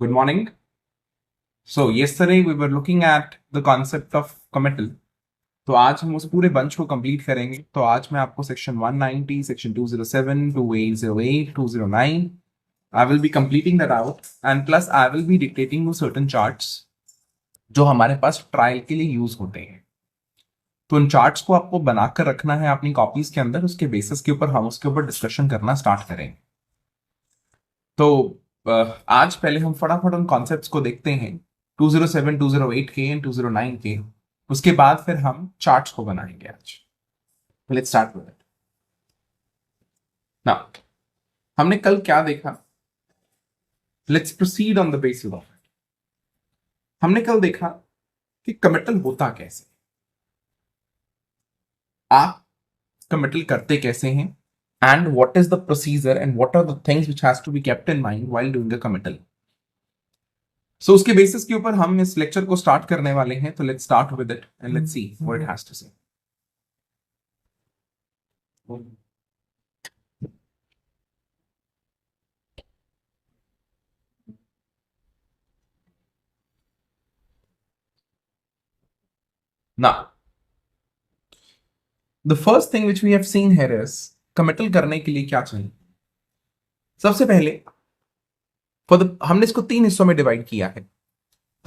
Good morning. So yesterday we were looking at the concept of committal. तो आज हम उस पूरे बंच को कंप्लीट करेंगे. तो आज मैं आपको section 190, section 207, 2808, 209 I will be completing that out and plus I will be dictating you certain charts जो हमारे पास ट्रायल के लिए यूज होते हैं. तो उन चार्ट्स को आपको बनाकर रखना है अपनी कॉपीज के अंदर. उसके बेसिस के ऊपर हम उसके ऊपर डिस्कशन करना स्टार्ट करेंगे. तो आज पहले हम फटाफट उन कॉन्सेप्ट्स को देखते हैं 207, 208 के एंड 209 के. उसके बाद फिर हम चार्ट्स को बनाएंगे आज. Let's start with it. Now हमने कल क्या देखा? Let's proceed on the basis of it. हमने कल देखा कि कमिटल होता कैसे, आप कमिटल करते कैसे हैं, and what is the procedure and what are the things which has to be kept in mind while doing a committal. So उसके बेसिस के ऊपर हम इस लेक्चर को स्टार्ट करने वाले हैं. तो let's start with it and let's see what it has to say. Now the first thing which we have seen here is committal करने के लिए क्या चाहिए. सबसे पहले हमने इसको 3 हिस्सों में डिवाइड किया है.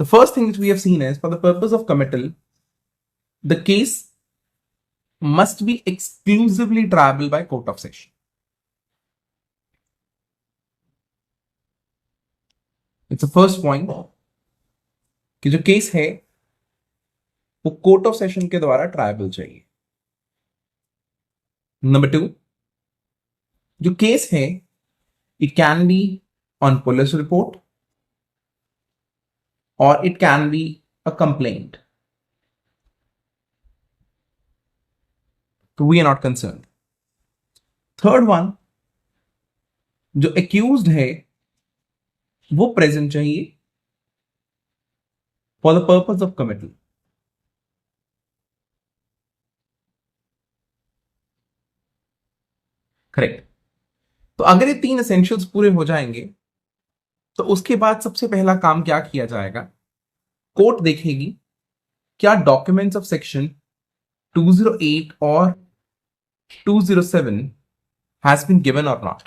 The first thing which we have seen is for the purpose of committal, the case must be exclusively triable by court of session. It's the first point कि जो केस है वो कोर्ट ऑफ सेशन के द्वारा tribal चाहिए. Number 2, जो case है it can be on police report or it can be a complaint. तो we are not concern. Third one, जो एक्यूज्ड है वो प्रेजेंट चाहिए for the purpose of committal. Correct. तो अगर ये 3 एसेंशियल्स पूरे हो जाएंगे तो उसके बाद सबसे पहला काम क्या किया जाएगा, कोर्ट देखेगी क्या डॉक्यूमेंट्स ऑफ सेक्शन 208 और 207 हैज बीन गिवन और नॉट.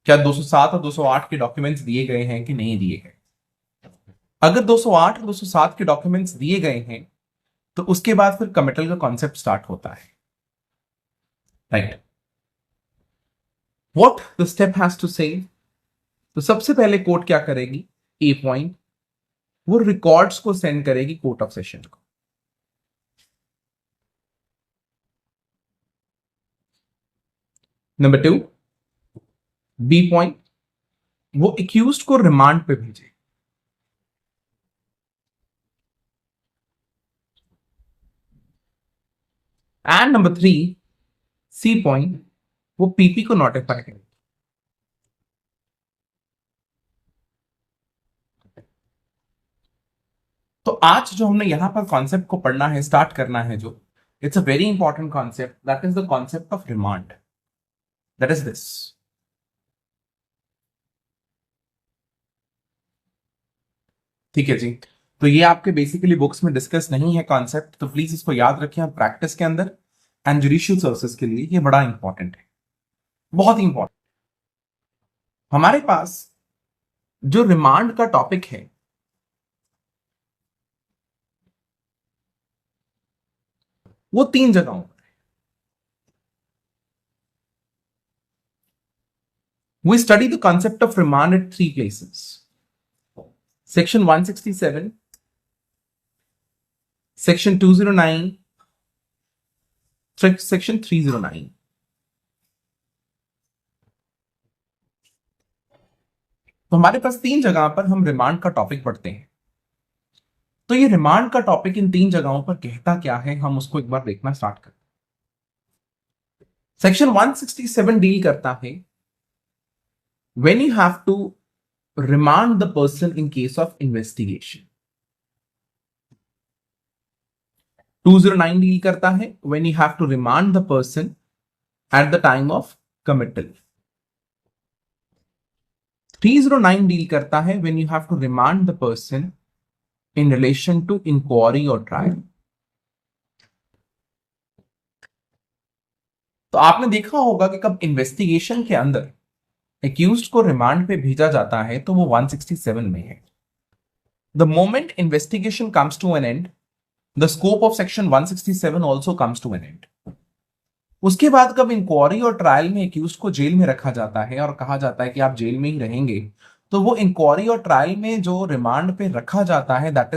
क्या 207 और 208 के डॉक्यूमेंट्स दिए गए हैं कि नहीं दिए गए. अगर 208 और 207 के डॉक्यूमेंट्स दिए गए हैं तो उसके बाद फिर कमिटल का कॉन्सेप्ट स्टार्ट होता है. Right. What the step has to say. तो सबसे पहले कोर्ट क्या करेगी, ए पॉइंट, वो रिकॉर्ड्स को सेंड करेगी कोर्ट ऑफ सेशन को. नंबर 2, बी पॉइंट, वो एक्यूज्ड को रिमांड पे भेजे. एंड नंबर 3, सी पॉइंट, वो पीपी को नोटिफाई करेगी. तो आज जो हमने यहां पर कॉन्सेप्ट को पढ़ना है, स्टार्ट करना है, जो it's a very important concept, that is the concept of remand. That is this. ठीक है जी. तो ये आपके बेसिकली बुक्स में डिस्कस नहीं है कॉन्सेप्ट, तो प्लीज इसको याद रखें आप प्रैक्टिस के अंदर. एंड जुडिशियल सर्विसेज के लिए ये बड़ा इंपॉर्टेंट है, बहुत ही इंपॉर्टेंट. हमारे पास जो रिमांड का टॉपिक है वो 3 जगहों पर है. We study the concept of remand at 3 places. Section 167, Section 209, Section 309. तो हमारे पास 3 जगह पर हम रिमांड का टॉपिक पढ़ते हैं. तो ये रिमांड का टॉपिक इन 3 जगहों पर कहता क्या है, हम उसको एक बार देखना स्टार्ट करते हैं. सेक्शन 167 डील करता है when you have to remand the person in case of investigation. 209 deal करता है when you have to remand the person at the time of committal. 309 deal करता है when you have to remand the person in relation to inquiry और trial. तो आपने देखा होगा कि कब इन्वेस्टिगेशन के अंदर एक्यूज्ड को रिमांड पे भेजा जाता है तो वो 167 में है। The moment investigation comes to an end, the scope of section 167 also comes to an end. उसके बाद कब इंक्वायरी और ट्रायल में एक्यूज्ड को जेल में रखा जाता है और कहा जाता है कि आप जेल में ही रहेंगे, तो वो इंक्वायरी और ट्रायल में जो रिमांड पे रखा जाता है दैट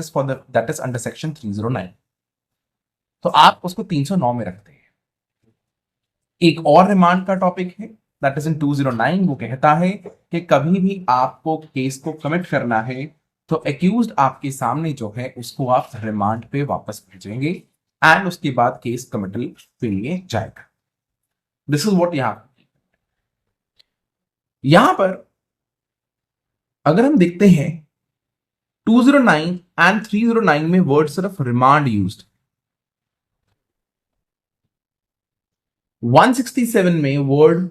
इज अंडर सेक्शन 309। तो आप उसको 309 में रखते हैं। एक और रिमांड का टॉपिक है दैट इज इन 209। वो कहता है कि कभी भी आपको केस को कमिट करना है तो एक्यूज्ड आपके सामने जो है उसको आप रिमांड पे वापस भेजेंगे एंड उसके बाद केस कमिटल के लिए जाएगा। दिस इज व्हाट यहां पर अगर हम देखते हैं 209 एंड 309 में वर्ड सिर्फ रिमांड यूज्ड, 167 में वर्ड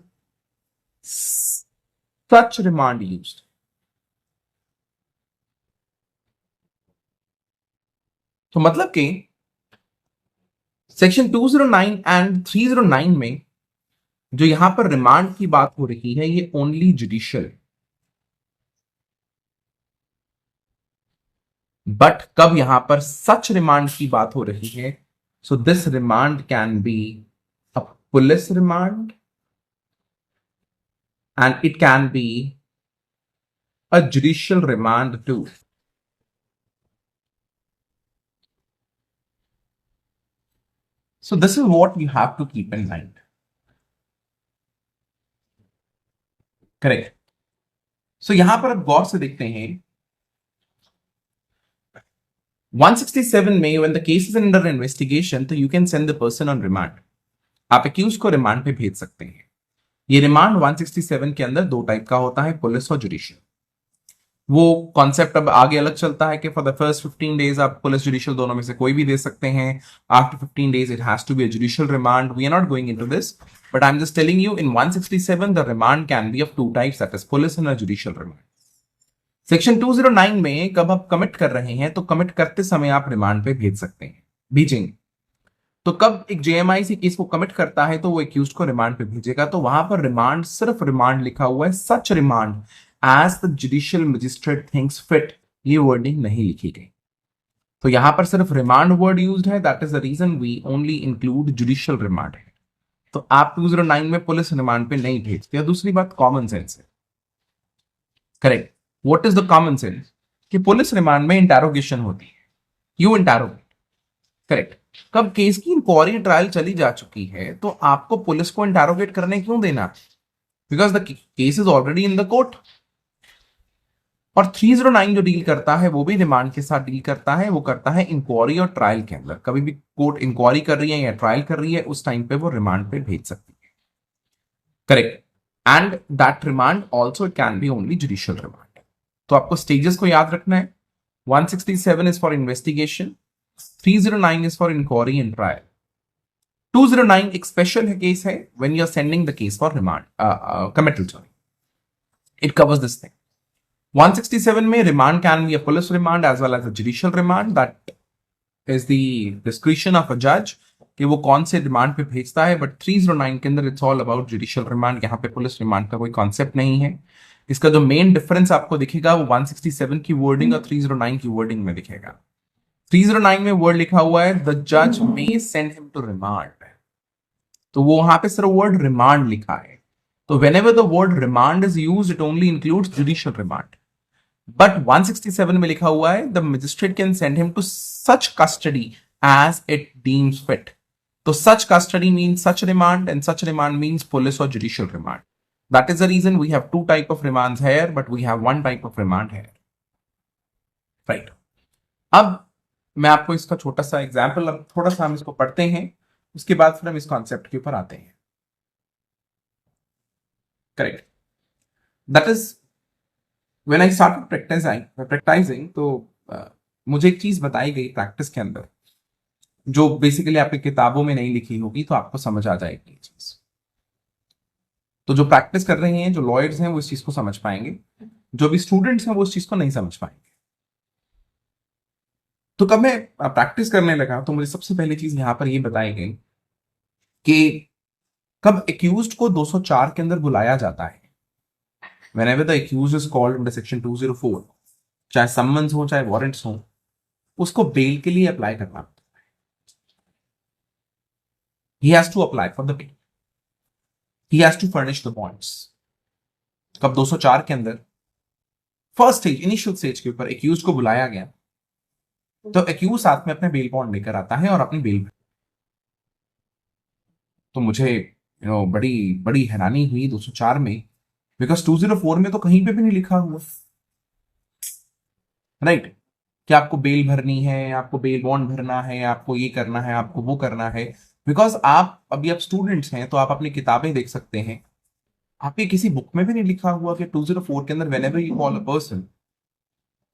सच रिमांड यूज्ड। तो मतलब कि सेक्शन 209 एंड 309 में जो यहां पर रिमांड की बात हो रही है ये ओनली जुडिशियल, बट कब यहां पर सच रिमांड की बात हो रही है, so this remand can be a police remand and it can be a judicial remand too. So this is what you have to keep in mind. Correct. So यहां पर अब गौर से देखते हैं 167 में when the case is under investigation तो you can send the person on remand. आप accused को रिमांड पे भेज सकते हैं। ये रिमांड 167 के अंदर दो टाइप का होता है, पुलिस और जुडिशियल। वो कॉन्सेप्ट अब आगे अलग चलता है कि फॉर द फर्स्ट 15 डेज आप पुलिस जुडिशियल दोनों में से कोई भी दे सकते हैं। After 15 days it has to be a judicial remand. We are not going into this, but I am just telling you in 167 the remand can be of two types, that is police and a judicial remand. Section 209 में कब आप commit कर रहे हैं तो commit करते समय आप रिमांड पे भेज सकते हैं, भेजेंगे। तो कब एक जेएमआई से केस को कमिट करता है तो वो एक्यूज्ड को रिमांड पे भेजेगा, तो वहां पर रिमांड सिर्फ रिमांड लिखा हुआ है, such remand as the judicial magistrate thinks fit, ये वर्डिंग नहीं लिखी गई। तो यहां पर सिर्फ रिमांड वर्ड यूज्ड है, that is the reason we only include judicial remand है। तो आप 209 में पुलिस रिमांड पे नहीं भेजते। दूसरी बात कॉमन सेंस है। Correct. What is the common sense कि पुलिस रिमांड में इंटरोगेशन होती है, यू इंटरोगेट। करेक्ट। कब केस की इंक्वायरी ट्रायल चली जा चुकी है तो आपको पुलिस को इंटरोगेट करने क्यों देना, because the case is already in the court. और 309 जो डील करता है वो भी रिमांड के साथ डील करता है, वो करता है इंक्वायरी और ट्रायल के अंदर। कभी भी कोर्ट इंक्वायरी कर रही है या ट्रायल कर रही है उस टाइम पे वो रिमांड पे भेज सकती है। Correct. And that remand also can be only judicial remand. तो आपको स्टेजेस को याद रखना है। 167 is for investigation, 309 is for inquiry and trial. 209 एक स्पेशल केस है when you are sending the case for remand, committal, sorry. It covers this thing. 167 में remand can be a police remand as well as a judicial remand. That is the discretion of a judge कि वो कौन से remand पे भेजता है। But 309 के अंदर it's all about judicial remand. यहाँ पे पुलिस रिमांड का कोई कॉन्सेप्ट नहीं है। इसका जो मेन डिफरेंस आपको दिखेगा वो 167 की वर्डिंग और 309 की वर्डिंग में दिखेगा। 309 में वर्ड लिखा हुआ है द जज मे सेंड हिम टू रिमांड, तो वो वहां पे सिर्फ वर्ड रिमांड लिखा है। तो whenever the word remand is used it only includes judicial remand. But 167 में लिखा हुआ है the magistrate can send him to such custody as it deems fit. तो such custody means such remand and such remand means police or judicial remand. That is the reason we have two type of remands here but we have one type of remand here. Right. अब मैं आपको इसका छोटा सा example, अब थोड़ा सा हम इसको पढ़ते हैं उसके बाद फिर हम इस कॉन्सेप्ट के ऊपर आते हैं। Correct. That is when I started practicing तो मुझे एक चीज बताई गई प्रैक्टिस के अंदर जो बेसिकली आपकी किताबों में नहीं लिखी होगी, तो आपको समझ आ जाएगी ये चीज। तो जो प्रैक्टिस कर रहे हैं, जो लॉयर्स हैं, वो इस चीज को समझ पाएंगे। जो भी स्टूडेंट्स हैं वो उस चीज को नहीं समझ पाएंगे। तो कब मैं प्रैक्टिस करने लगा तो मुझे सबसे पहली चीज यहां पर ये बताई गई कि कब एक्यूज्ड को 204 के अंदर बुलाया जाता है, whenever the accused is called under section 204, चाहे समन्स हो चाहे वारंट्स हो, उसको बेल के लिए अप्लाई करना होता है। he has to apply for the bail, he has to furnish the bonds। कब 204 के अंदर फर्स्ट स्टेज इनिशियल स्टेज के ऊपर एक्यूज को बुलाया गया तो एक्यूज साथ में अपने बेल बॉन्ड लेकर आता है और अपनी बेल। तो मुझे बड़ी बड़ी हैरानी हुई 204 में, बिकॉज 204 में तो कहीं पे भी नहीं लिखा हुआ, राइट, कि आपको बेल भरनी है, आपको बेल बॉन्ड भरना है, आपको ये करना है, आपको वो करना है। बिकॉज आप अभी आप स्टूडेंट्स हैं तो आप अपनी किताबें देख सकते हैं, आपके किसी बुक में भी नहीं लिखा हुआ कि 204 के अंदर whenever you call a person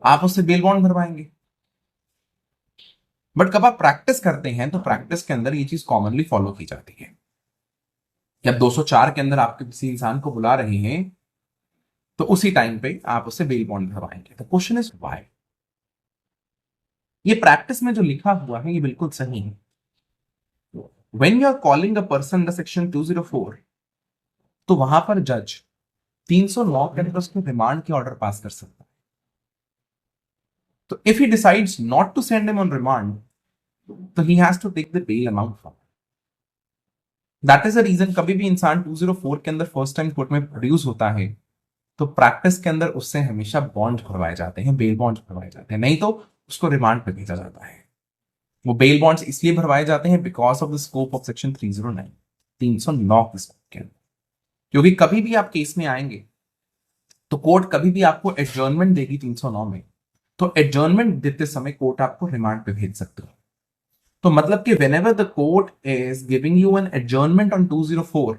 आप उससे बेल बॉन्ड भरवाएंगे। बट कब आप प्रैक्टिस करते हैं तो प्रैक्टिस के अंदर ये चीज कॉमनली फॉलो की जाती है कि अब 204 के अंदर आप किसी इंसान को बुला रहे हैं तो उसी टाइम पे आप उससे बेल बॉन्ड भरवाएंगे। The question is why. ये प्रैक्टिस में जो लिखा हुआ है ये बिल्कुल सही है। When you are calling a person the section 204 तो वहां पर जज 309 के अंदर उसको रिमांड के ऑर्डर पास कर सकता है। तो if he decides not to send him on remand तो he has to take the bail amount from. That is the reason कभी भी इंसान 204 के अंदर फर्स्ट टाइम कोर्ट में प्रोड्यूस होता है तो प्रैक्टिस के अंदर उससे हमेशा बॉन्ड भरवाए जाते हैं, बेल बॉन्ड भरवाए जाते हैं, नहीं तो उसको रिमांड पर भेजा जाता है। वो बेल बॉन्ड्स इसलिए भरवाए जाते हैं because of the scope of section 309 309 के स्कोप के अंदर। क्योंकि कभी भी आप केस में आएंगे तो कोर्ट कभी भी आपको एडजर्नमेंट देगी 309 में, तो एडजर्नमेंट देते समय कोर्ट आपको रिमांड पे भेज सकते हो। तो मतलब कि whenever the court is giving you an adjournment on 204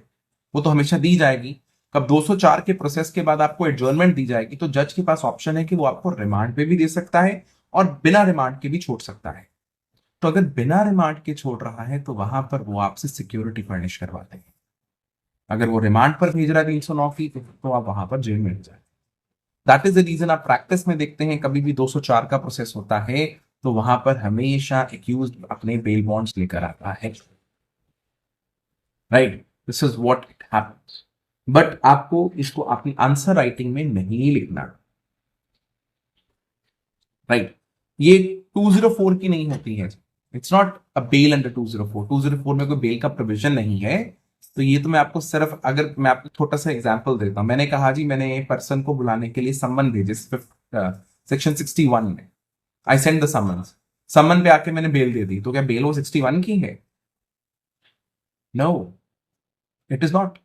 वो तो हमेशा दी जाएगी। कब 204 के प्रोसेस के बाद आपको एडजर्नमेंट दी जाएगी तो जज के पास ऑप्शन है कि वो आपको रिमांड पे भी दे सकता है और बिना रिमांड के भी छोड़ सकता है। तो अगर बिना रिमांड के छोड़ रहा है तो वहां पर वो आपसे सिक्योरिटी फर्निश करवाते हैं। अगर वो रिमांड पर भेज रहा है 309 की तो आप वहां पर जेल में हो जाए। दैट इज द रीजन आप प्रैक्टिस में देखते हैं कभी भी 204 का प्रोसेस होता है तो वहां पर हमेशा एक्यूज अपने बेल बॉन्ड्स लेकर आता है, right. This is what it happens. But आपको इसको अपनी आंसर राइटिंग में नहीं लिखना, राइट। ये 204 की नहीं होती है, it's not a bail under 204। 204 में कोई बेल का प्रोविजन नहीं है। तो ये तो मैं आपको सिर्फ, अगर मैं आपको छोटा सा एग्जांपल देता हूं, मैंने कहा जी मैंने पर्सन को बुलाने के लिए सम्मन भेजे सेक्शन 61 में, आई सेंड द समन्स, समन पे आके मैंने बेल दे दी, तो क्या बेल वो 61 की है? No, it is not,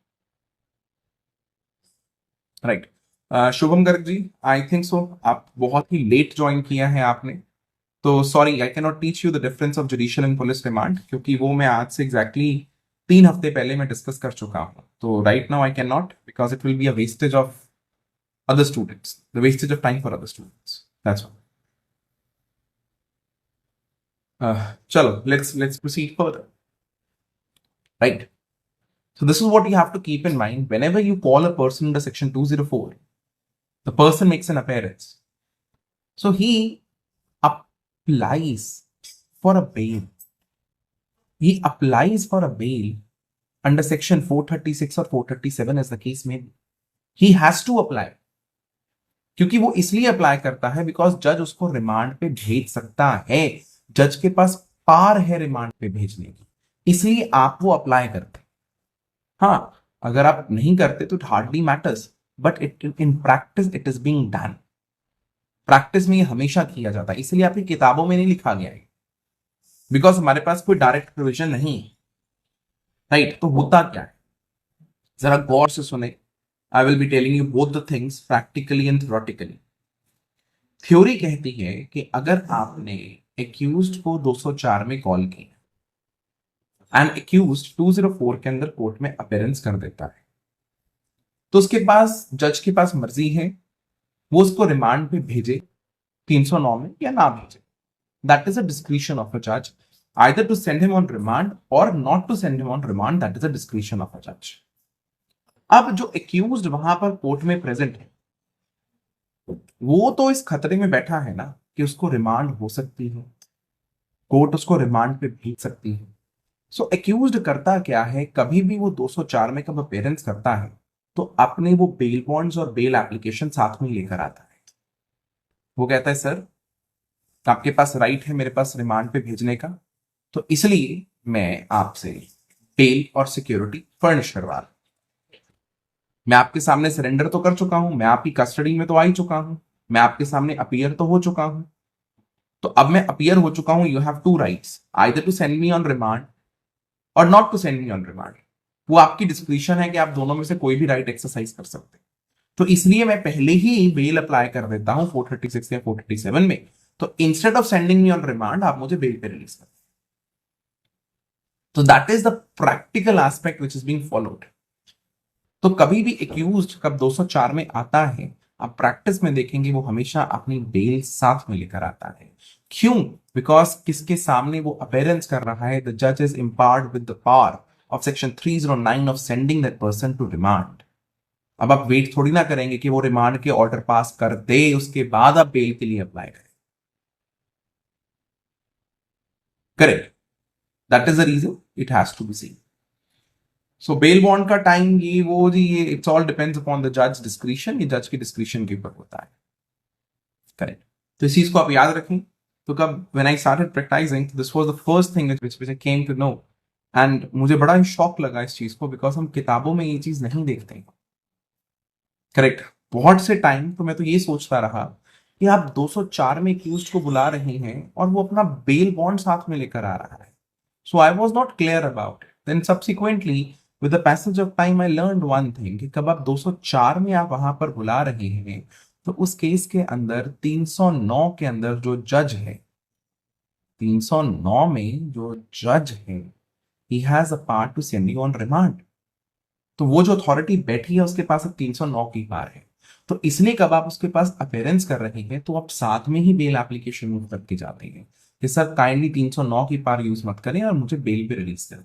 right. Shubham Garg ji, I think so आप बहुत ही लेट ज्वाइन किया है आपने, तो sorry I can not teach you the difference of judicial and police remand, क्योंकि वो मैं आज से एग्जैक्टली 3 हफ्ते पहले मैं डिस्कस कर चुका हूं। तो right now I can not, because it will be a wastage of other students, the wastage of time for other students, that's all. Chalo, let's proceed further, right? So this is what you have to keep in mind whenever you call a person under section 204, the person makes an appearance, so he applies for a bail, he applies for a bail under section 436 or 437 as the case may be, he has to apply, क्योंकि वो इसलिए apply करता है because जज उसको remand पे भेज सकता है, जज के पास पार है रिमांड पे भेजने की, इसलिए आप वो अप्लाई करते। हाँ, अगर आप नहीं करते तो it hardly matters, but it in practice it is being done. Practice में ये हमेशा किया जाता है, इसलिए आपकी किताबों में नहीं लिखा गया है, बिकॉज हमारे पास कोई डायरेक्ट प्रोविजन नहीं, राइट। तो होता क्या है, जरा गौर से सुने। I will be telling you both the things practically and theoretically. Theory कहती है कि अगर आपने एक्यूज्ड को 204 में कॉल किया एंड एक्यूज्ड 204 के अंदर कोर्ट में अपीयरेंस कर देता है, तो उसके पास, जज के पास मर्जी है वो उसको रिमांड पे भेजे 309 में या ना भेजे। That is a discretion of a जज, either to send him on remand or not to send him on remand, that is a discretion of a जज। अब जो एक्यूज्ड वहां पर कोर्ट में प्रेजेंट है वो तो इस खतरे में बैठा है ना कि उसको रिमांड हो सकती है, कोर्ट उसको रिमांड पे भेज सकती है। सो एक्यूज्ड करता क्या है, कभी भी वो 204 में कब अपेयरेंस करता है तो अपने वो बेल बॉन्ड्स और बेल एप्लीकेशन साथ में लेकर आता है। वो कहता है सर आपके पास राइट है मेरे पास रिमांड पे भेजने का, तो इसलिए मैं आपसे बेल और सिक्योरिटी फर्निश करवा रहा हूं। मैं आपके सामने सरेंडर तो कर चुका हूं, मैं आपकी कस्टडी में तो आ ही चुका हूं, मैं आपके सामने अपीयर तो हो चुका हूं। तो अब मैं अपीयर हो चुका हूं, you have two rights, either to send me on remand or not to send me on remand. वो आपकी डिस्क्रिप्शन है कि आप दोनों में से कोई भी राइट एक्सरसाइज कर सकते हैं। तो इसलिए मैं पहले ही बेल अप्लाई कर देता हूं 436 या 437 में। तो instead of sending me on remand आप मुझे बेल पे रिलीज कर। तो that is the practical aspect which is being followed. तो कभी भी एक्यूज्ड कब 204 में आता है, आप प्रैक्टिस में देखेंगे वो हमेशा अपनी बेल साथ में लेकर आता है। क्यों? बिकॉज किसके सामने वो अपेयरेंस कर रहा है, द जज is empowered with the power of section 309 of sending that person to remand. अब आप वेट थोड़ी ना करेंगे कि वो रिमांड के ऑर्डर पास कर दे उसके बाद आप बेल के लिए अप्लाई करें। Correct, that is the reason it has to be seen. So bail bond का टाइम ये वो जी, ये it's all depends upon the जज डिस्क्रिशन, ये जज की डिस्क्रिशन के ऊपर होता है। करेक्ट, तो इस चीज को आप याद रखें। तो कब when I started practicing, this was the first thing which I came to know, and मुझे बड़ा ही शॉक लगा इस चीज को, बिकॉज हम किताबों में ये चीज नहीं देखते हैं। करेक्ट, बहुत से टाइम तो मैं तो ये सोचता रहा कि आप 204 में एक्यूज्ड को बुला रहे हैं और वो अपना बेल बॉन्ड साथ में लेकर आ रहा है। So I was not clear about it. Then subsequently with the passage of time I learned one thing कि कब आप 204 में आप वहां पर बुला रहे हैं तो उस केस के अंदर 309 के अंदर जो जज है, 309 में जो जज है, he has a part to send you on remand. तो वो जो अथॉरिटी बैठी है उसके पास 309 की पार है। तो इसलिए कब आप उसके पास अपेयरेंस कर रहे हैं तो आप साथ में ही बेल एप्लीकेशन मूव करके जाते हैं कि सर काइंडली 309 की पार यूज मत करें और मुझे बेल पे रिलीज कर दें।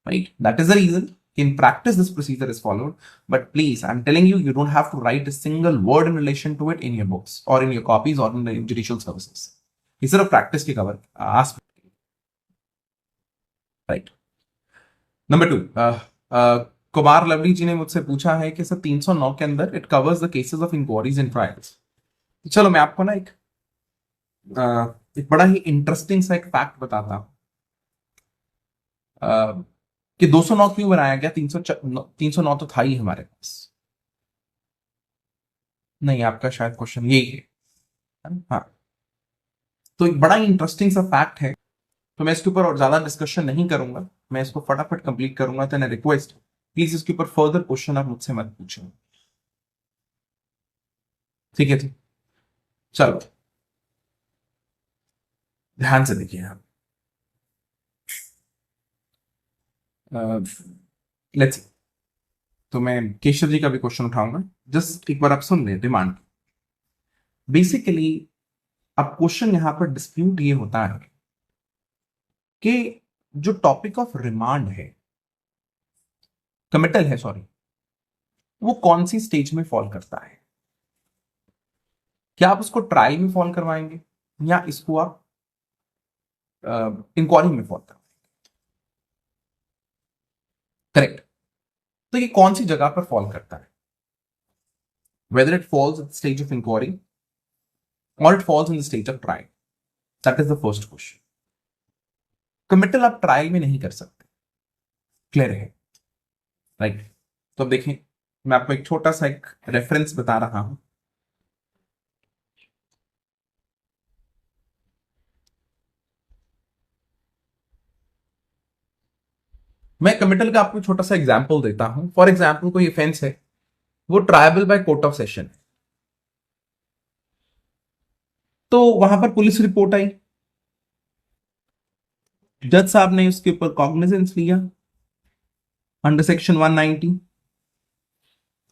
Right, that is the reason in practice this procedure is followed, but please I'm telling you, you don't have to write a single word in relation to it in your books or in your copies or in the judicial services. ये सिर्फ practice के cover aspect. Right, number 2, Kumar Lovely ji ने मुझसे पूछा है कि sir 309 के अंदर it covers the cases of inquiries and trials. चलो मैं आपको ना एक बड़ा ही इंटरेस्टिंग सा एक फैक्ट बताता हूं कि 209 क्यों बनाया गया। 309 तो था ही हमारे पास। नहीं, आपका शायद क्वेश्चन यही है। हाँ, तो एक बड़ा ही इंटरेस्टिंग सा फैक्ट है, तो मैं इसके ऊपर और ज्यादा डिस्कशन नहीं करूंगा, मैं इसको फटाफट कंप्लीट करूंगा। तो रिक्वेस्ट प्लीज इसके ऊपर फर्दर क्वेश्चन आप मुझसे मत पूछें। ठीक है, ठीक, चलो ध्यान से देखिए आप। लेट्स, तो मैं केशव जी का भी क्वेश्चन उठाऊंगा, जस्ट एक बार आप सुन लें डिमांड। बेसिकली अब क्वेश्चन यहां पर डिस्प्यूट ये होता है कि जो टॉपिक ऑफ रिमांड है, कमिटल है सॉरी, वो कौन सी स्टेज में फॉल करता है। क्या आप उसको ट्रायल में फॉल करवाएंगे या इसको आप इंक्वायरी में फॉल करवाएंगे। करेक्ट, तो ये कौन सी जगह पर फॉल करता है, whether it falls at the stage of inquiry or it falls in the stage of trial, that is the first question. Committal आप ट्रायल में नहीं कर सकते, क्लियर है। राइट, तो अब देखें, मैं आपको एक छोटा सा एक रेफरेंस बता रहा हूं। मैं कमिटल का आपको छोटा सा एग्जांपल देता हूं। फॉर एग्जांपल कोई ऑफेंस है, वो tribal by court of session है, तो वहां पर पुलिस रिपोर्ट आई, जज साहब ने उसके ऊपर कॉग्निजेंस लिया अंडर सेक्शन 190।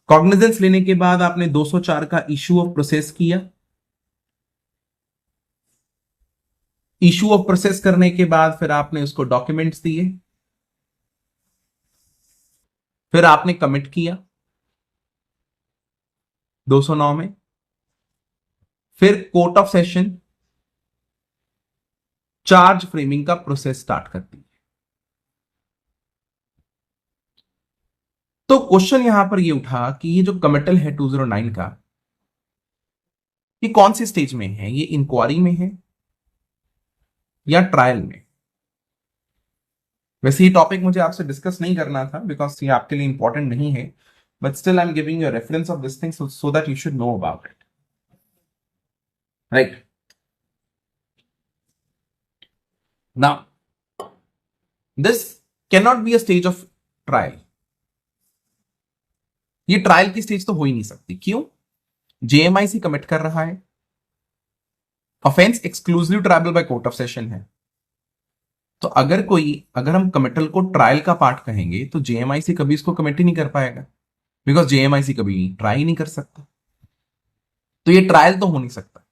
कॉग्निजेंस लेने के बाद आपने 204 का इशू ऑफ प्रोसेस किया। इशू ऑफ प्रोसेस करने के बाद फिर आपने उसको डॉक्यूमेंट्स दिए, फिर आपने कमिट किया। 209 में। फिर court of session charge framing का प्रोसेस स्टार्ट करती है। तो क्वेश्चन यहां पर ये उठा कि ये जो कमिटल है 209 का, ये कौन सी स्टेज में है? ये इंक्वायरी में है या ट्रायल में? वैसे ये टॉपिक मुझे आपसे डिस्कस नहीं करना था बिकॉज ये आपके लिए इंपॉर्टेंट नहीं है, but still I am giving you reference of this thing so that you should know about it, right? Now this can not be a stage of trial. ये ट्रायल की स्टेज तो हो ही नहीं सकती। क्यों? जेएमआईसी कमिट कर रहा है, offence exclusive tribal by court of session है। तो अगर हम कमिटल को ट्रायल का पार्ट कहेंगे तो जेएमआईसी कभी इसको कमिट ही नहीं कर पाएगा, बिकॉज जेएमआईसी कभी ट्राई ही नहीं कर सकता। तो ये ट्रायल तो हो नहीं सकता।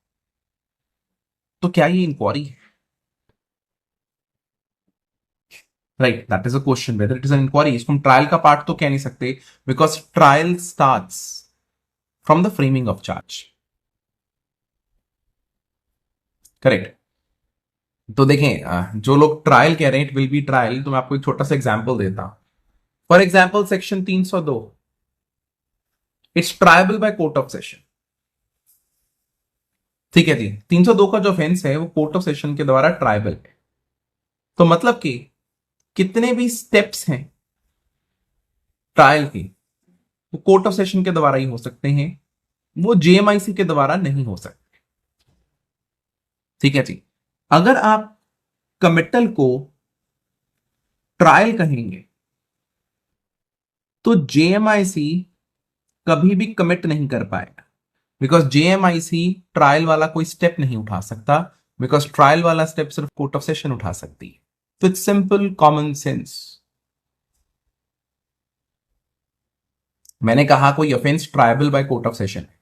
तो क्या ये इंक्वायरी है? Right, that is a question whether it is an inquiry. इसको हम ट्रायल का पार्ट तो कह नहीं सकते because trial starts from the framing of charge. Correct. तो देखें, जो लोग ट्रायल कह रहे हैं इट विल बी ट्रायल, तो मैं आपको एक छोटा सा एग्जांपल देता हूं। For example section 302, it's tribal by court of session. ठीक है जी, 302 का जो ऑफेंस है वो कोर्ट ऑफ सेशन के द्वारा ट्रायबल है। तो मतलब कि कितने भी स्टेप्स हैं ट्रायल के वो कोर्ट ऑफ सेशन के द्वारा ही हो सकते हैं, वो जेएमआईसी के द्वारा नहीं हो सकते। ठीक है जी। अगर आप कमिटल को ट्रायल कहेंगे तो जेएमआईसी कभी भी कमिट नहीं कर पाएगा, बिकॉज जेएमआईसी ट्रायल वाला कोई स्टेप नहीं उठा सकता, बिकॉज ट्रायल वाला स्टेप सिर्फ कोर्ट ऑफ सेशन उठा सकती है। तो इट्स सिंपल कॉमन सेंस। मैंने कहा कोई offence tribal by court of session है,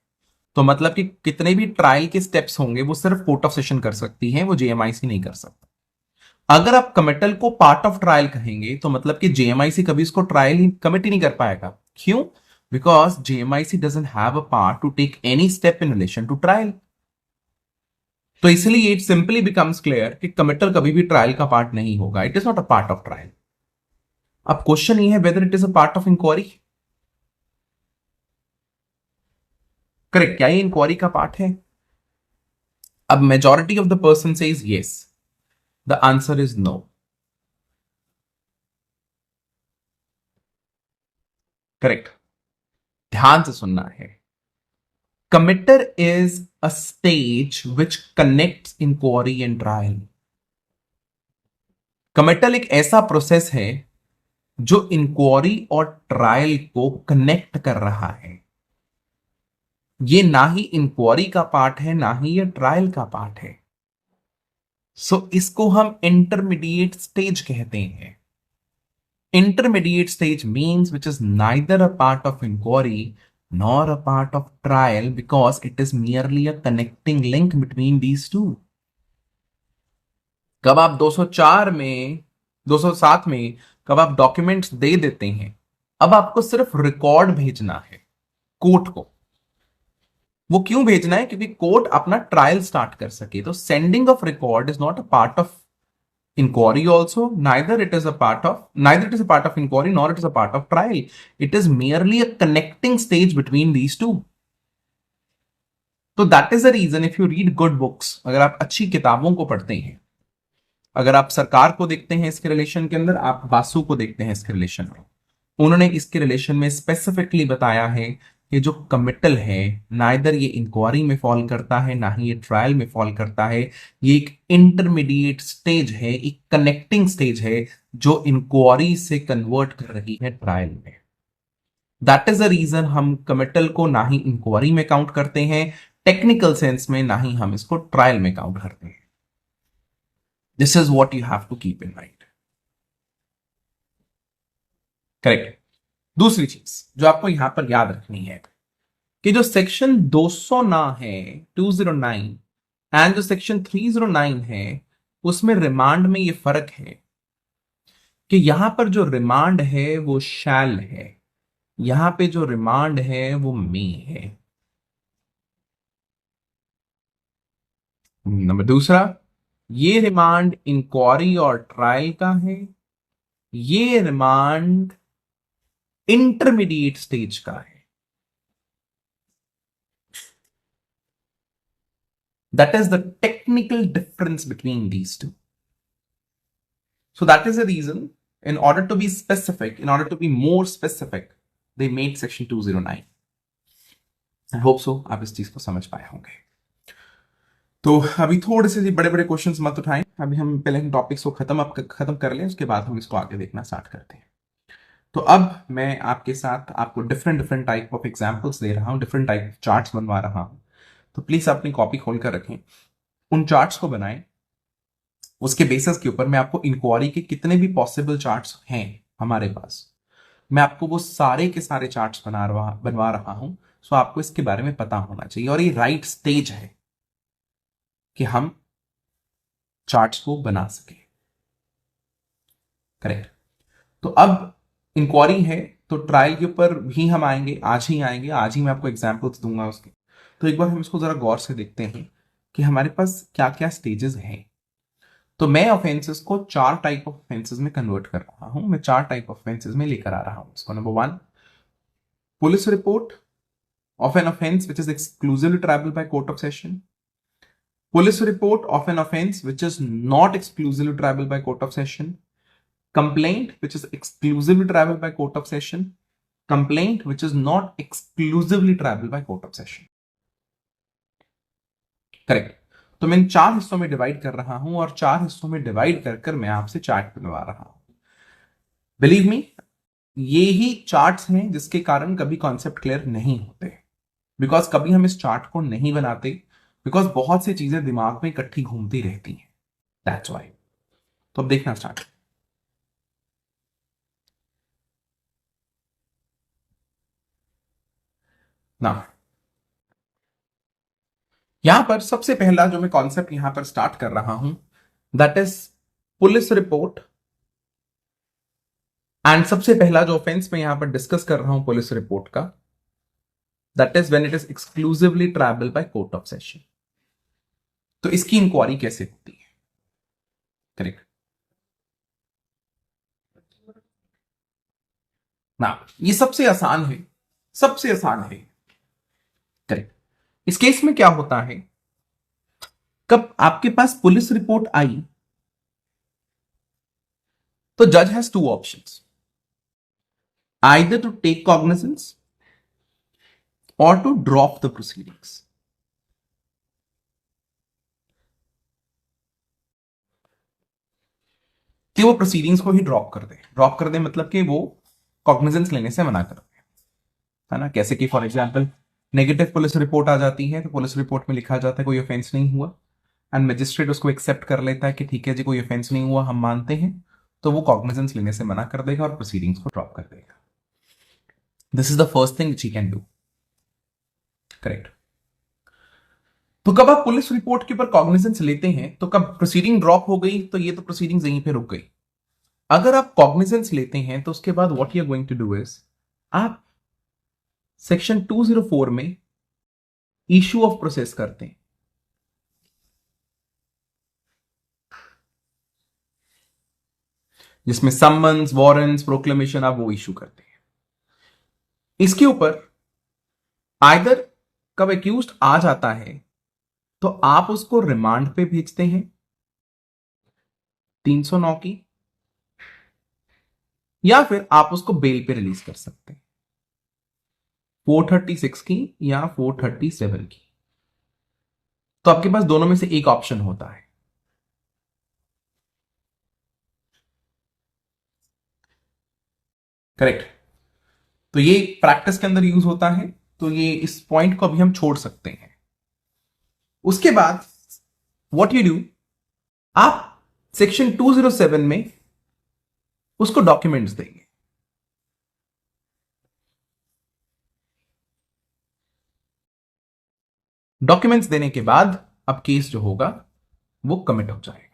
तो मतलब कि कितने भी ट्रायल के स्टेप्स होंगे वो सिर्फ कोर्ट ऑफ सेशन कर सकती है, वो जेएमआईसी नहीं कर सकता। अगर आप कमिटल को पार्ट ऑफ ट्रायल कहेंगे तो मतलब कि जेएमआईसी कभी इसको ट्रायल ही कमिट ही नहीं कर पाएगा। क्यों? Because JMIC doesn't have a part to take any step in relation to trial. तो इसलिए इट सिंपली बिकम्स क्लियर कि कमिटल कभी भी ट्रायल का पार्ट नहीं होगा, it is not a part of trial. अब क्वेश्चन ये है whether it is a part of inquiry. Correct, क्या ये इंक्वायरी का पार्ट है? अब majority of the person says yes, the answer is no. Correct, ध्यान से सुनना है। Committer is a stage which connects inquiry and trial. Committal एक ऐसा प्रोसेस है जो इंक्वायरी और ट्रायल को कनेक्ट कर रहा है। ये ना ही इंक्वायरी का पार्ट है ना ही ये ट्रायल का पार्ट है। सो इसको हम इंटरमीडिएट स्टेज कहते हैं। Intermediate stage means which is neither a part of inquiry nor a part of trial because it is merely a connecting link between these two. कब आप 204 में 207 में कब आप डॉक्यूमेंट्स दे देते हैं, अब आपको सिर्फ रिकॉर्ड भेजना है कोर्ट को। वो क्यों भेजना है? क्योंकि कोर्ट अपना ट्रायल स्टार्ट कर सके। तो sending of record is not a part of inquiry also, neither it is a part of inquiry nor it is a part of trial. It is merely a connecting stage between these two. तो that is the reason if you read good books, अगर आप अच्छी किताबों को पढ़ते हैं, अगर आप सरकार को देखते हैं इसके रिलेशन के अंदर, आप बासु को देखते हैं इसके रिलेशन में, उन्होंने इसके रिलेशन में स्पेसिफिकली बताया है कि जो कमिटल है नाइदर ये इंक्वायरी में फॉल करता है ना ही ये ट्रायल में फॉल करता है। ये एक इंटरमीडिएट स्टेज है, एक कनेक्टिंग स्टेज है जो इंक्वायरी से कन्वर्ट कर रही है ट्रायल में। दैट इज द रीजन हम कमिटल को ना ही इंक्वायरी में काउंट करते हैं टेक्निकल सेंस में, ना ही हम इसको ट्रायल में काउंट करते हैं। This is what you have to keep in mind. Correct. दूसरी चीज जो आपको यहां पर याद रखनी है कि जो सेक्शन 200 ना है 209 एंड जो सेक्शन 309 है उसमें रिमांड में ये फर्क है कि यहां पर जो रिमांड है वो शैल है, यहां पे जो रिमांड है वो मे है। नंबर दूसरा, ये रिमांड इंक्वायरी और ट्रायल का है, ये रिमांड इंटरमीडिएट स्टेज का है। That is the technical difference between these two. So that is the reason, in order to be specific, in order to be more specific, they made section 209. I hope so आप इस चीज को समझ पाए होंगे। तो अभी थोड़े से बड़े बड़े क्वेश्चंस मत उठाएं, अभी हम पहले टॉपिक्स को खत्म कर लें, उसके बाद हम इसको आगे देखना स्टार्ट करते हैं। तो अब मैं आपके साथ आपको different different type of examples दे रहा हूं, डिफरेंट टाइप चार्ट्स बनवा रहा हूं। तो प्लीज अपनी कॉपी खोल कर रखें, उन चार्ट्स को बनाएं, उसके बेसिस के ऊपर मैं आपको इंक्वायरी के कितने भी पॉसिबल चार्ट्स हैं हमारे पास, मैं आपको वो सारे के सारे चार्ट्स बनवा रहा हूं। सो आपको इसके बारे में पता होना चाहिए, और ये राइट स्टेज है कि हम चार्ट्स को बना सके। करेक्ट। तो अब इंक्वायरी है, तो ट्रायल के ऊपर भी हम आएंगे, आज ही आएंगे, आज ही मैं आपको एग्जाम्पल्स दूंगा उसके। तो एक बार हम इसको जरा गौर से देखते हैं कि हमारे पास क्या क्या स्टेजेस हैं। तो मैं ऑफेंसेस को 4 टाइप ऑफ ऑफेंसेस में कन्वर्ट कर रहा हूं, मैं 4 टाइप ऑफ ऑफेंसेस में लेकर आ रहा हूं इसको। Number 1, police report of an offense which is exclusively triable by court of session. Police report of an offense which is not exclusively triable by court of session. Complaint which is exclusively triable by court of session. Complaint which is not exclusively triable by court of session. Correct. तो मैं इन 4 हिस्सों में divide कर रहा हूं, और 4 हिस्सों में डिवाइड कर कर मैं आपसे चार्ट बनवा रहा हूं। बिलीव मी, ये ही चार्ट्स हैं जिसके कारण कभी कॉन्सेप्ट क्लियर नहीं होते, बिकॉज कभी हम इस चार्ट को नहीं बनाते, बिकॉज बहुत सी चीजें दिमाग में इकट्ठी घूमती रहती हैं, दैट्स व्हाई। तो अब देखना स्टार्ट। ना यहां पर सबसे पहला जो मैं कॉन्सेप्ट यहां पर स्टार्ट कर रहा हूं, that is police report. And सबसे पहला जो ऑफेंस मैं यहां पर डिस्कस कर रहा हूं पुलिस रिपोर्ट का, that is when it is exclusively triable by court of session. तो इसकी इंक्वायरी कैसे होती है? करेक्ट ना, ये सबसे आसान है, सबसे आसान है। करेक्ट। इस केस में क्या होता है, कब आपके पास पुलिस रिपोर्ट आई तो जज has 2 options, either to take cognizance or to drop the proceedings. कि वो प्रोसीडिंग्स को ही ड्रॉप कर दे मतलब कि वो कॉग्निजेंस लेने से मना कर दे, है ना। कैसे कि for example negative police report आ जाती है, तो पुलिस रिपोर्ट में लिखा जाता है कोई ऑफेंस नहीं हुआ, एंड मजिस्ट्रेट उसको एक्सेप्ट कर लेता है कि ठीक है जी कोई ऑफेंस नहीं हुआ, हम मानते हैं, तो वो कॉग्निजेंस लेने से मना कर देगा और प्रोसीडिंग्स को ड्रॉप कर देगा। This is the first thing which he can do. Correct. तो कब आप पुलिस रिपोर्ट के ऊपर कॉग्निजेंस लेते हैं, तो कब प्रोसीडिंग ड्रॉप हो गई तो ये तो प्रोसीडिंग्स यहीं पे रुक गई। अगर आप कॉग्निजेंस लेते हैं तो उसके बाद what you are going to do is, आप सेक्शन 204 में इशू ऑफ प्रोसेस करते हैं, जिसमें समन्स, वारंट्स, प्रोक्लेमेशन आप वो इशू करते हैं। इसके ऊपर आइदर कब एक्यूज्ड आ जाता है तो आप उसको रिमांड पे भेजते हैं 309 की, या फिर आप उसको बेल पे रिलीज कर सकते हैं 436 की या 437 की। तो आपके पास दोनों में से एक ऑप्शन होता है। करेक्ट। तो ये प्रैक्टिस के अंदर यूज होता है, तो ये इस पॉइंट को अभी हम छोड़ सकते हैं। उसके बाद व्हाट यू डू, आप सेक्शन 207 में उसको डॉक्यूमेंट्स देंगे। डॉक्यूमेंट्स देने के बाद अब केस जो होगा वो कमिट हो जाएगा।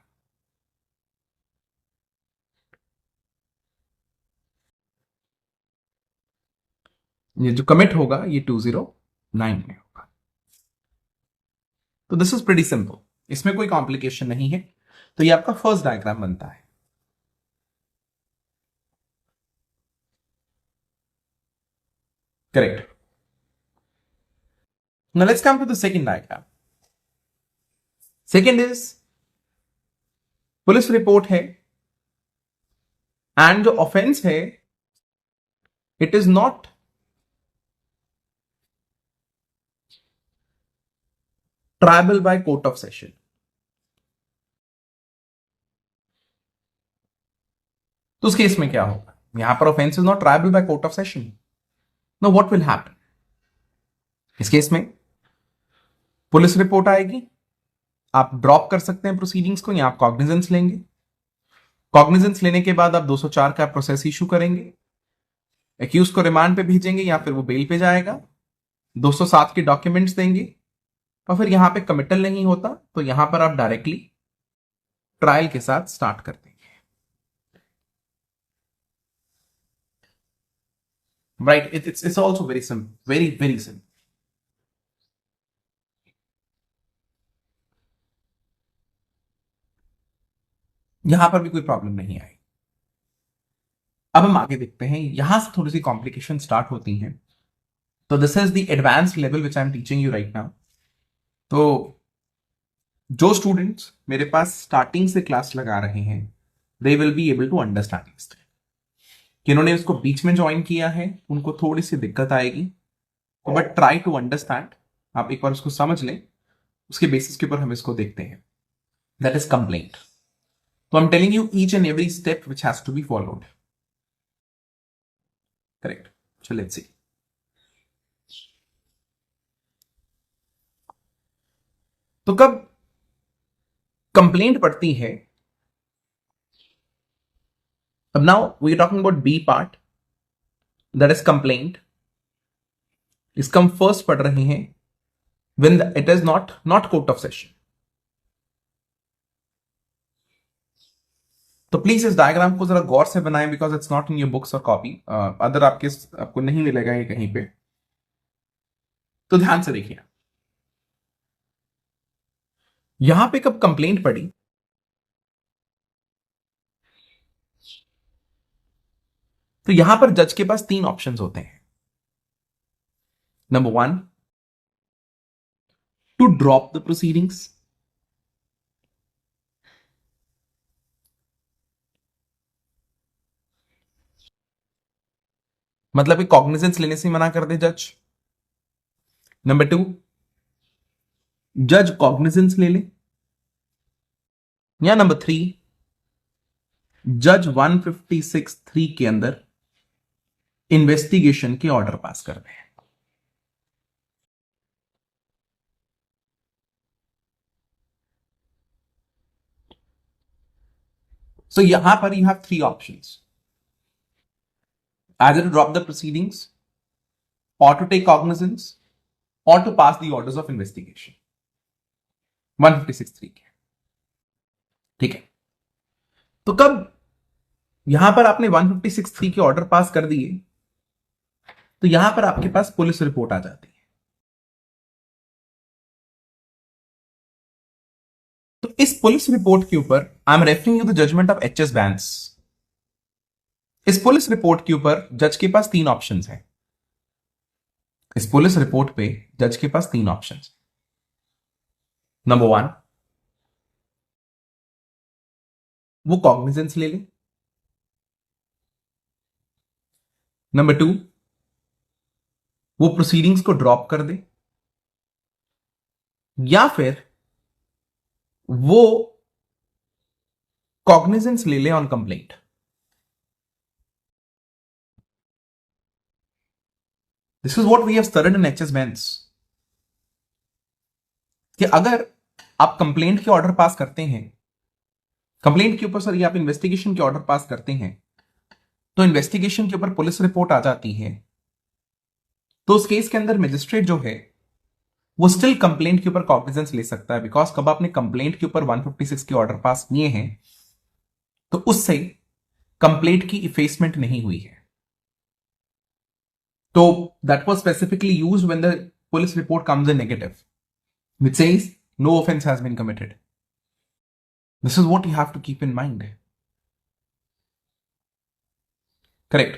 ये जो कमिट होगा ये 209 में होगा। तो दिस इज प्रीटी सिंपल। इसमें कोई कॉम्प्लिकेशन नहीं है। तो ये आपका फर्स्ट डायग्राम बनता है। Correct. Now let's come to the second diagram. Second is police report है एंड जो ऑफेंस है it is not triable by court of session. तो उस केस में क्या होगा? यहां पर offence is not triable by court of session. No what will happen? इस केस में पुलिस रिपोर्ट आएगी, आप ड्रॉप कर सकते हैं प्रोसीडिंग्स को, या आप कॉग्निजेंस लेंगे। कॉग्निजेंस लेने के बाद आप 204 का प्रोसेस इशू करेंगे, एक्यूज को रिमांड पे भेजेंगे या फिर वो बेल पे जाएगा, 207 के डॉक्यूमेंट्स देंगे, और फिर यहां पे कमिटल नहीं होता तो यहां पर आप डायरेक्टली ट्रायल के साथ स्टार्ट कर देंगे। Right, it's also very simple, very very simple. यहां पर भी कोई प्रॉब्लम नहीं आई। अब हम आगे देखते हैं, यहां से थोड़ी सी कॉम्प्लिकेशन स्टार्ट होती हैं। तो this is the advanced level which I am teaching you right now. तो जो स्टूडेंट्स मेरे पास स्टार्टिंग से क्लास लगा रहे हैं they will be able to understand this. जिन्होंने इसको बीच में ज्वाइन किया है उनको थोड़ी सी दिक्कत आएगी, तो बट ट्राई टू अंडरस्टैंड। आप एक बार उसको समझ लें, उसके बेसिस के ऊपर हम इसको देखते हैं। That is complaint. तो I am telling you each and every step which has to be followed. Correct. So let's see. तो कब कंप्लेंट पड़ती है, अब now we are talking about B part, that is complaint. इसका हम first पढ़ रहे हैं when it is not court of session. तो प्लीज इस डायग्राम को जरा गौर से बनाएं because it's not in your books और कॉपी, अदर आपको नहीं मिलेगा ये कहीं पे। तो ध्यान से देखिए, यहां पे कब कंप्लेंट पड़ी, तो यहां पर जज के पास तीन ऑप्शंस होते हैं। Number one, to drop the proceedings. मतलब कि कॉग्निजेंस लेने से मना कर दे जज। नंबर टू, जज कॉग्निजेंस ले ले। या नंबर थ्री, जज 156(3) के अंदर इन्वेस्टिगेशन के ऑर्डर पास कर दे। So यहां पर you have three options: either to drop the proceedings, or to take cognizance, or to pass the orders of investigation 156(3) के। ठीक है, तो कब यहां पर आपने 156(3) के ऑर्डर पास कर दिए तो यहां पर आपके पास पुलिस रिपोर्ट आ जाती है। तो इस पुलिस रिपोर्ट के ऊपर I am referring you the judgment of H S Bains. इस पुलिस रिपोर्ट के ऊपर जज के पास तीन ऑप्शंस हैं। इस पुलिस रिपोर्ट पे जज के पास तीन ऑप्शंस। नंबर वन, वो कॉग्निजेंस ले ले। नंबर टू, वो प्रोसीडिंग्स को ड्रॉप कर दे, या फिर वो कॉग्निजेंस ले ले on complaint. This is what we have studied in HS Bains कि अगर आप कंप्लेंट के ऑर्डर पास करते हैं, कंप्लेंट के ऊपर सॉरी आप इन्वेस्टिगेशन के ऑर्डर पास करते हैं, तो इन्वेस्टिगेशन के ऊपर पुलिस रिपोर्ट आ जाती है, तो उस केस के अंदर मजिस्ट्रेट जो है वो स्टिल कंप्लेंट के ऊपर कॉग्निजेंस ले सकता है। बिकॉज कब आपने कंप्लेंट के ऊपर 156 के ऑर्डर पास किए हैं तो उससे कंप्लेंट की इफेसमेंट नहीं हुई है। तो that was specifically used when the police report comes in negative which says no offence has been committed. This is what you have to keep in mind. Correct.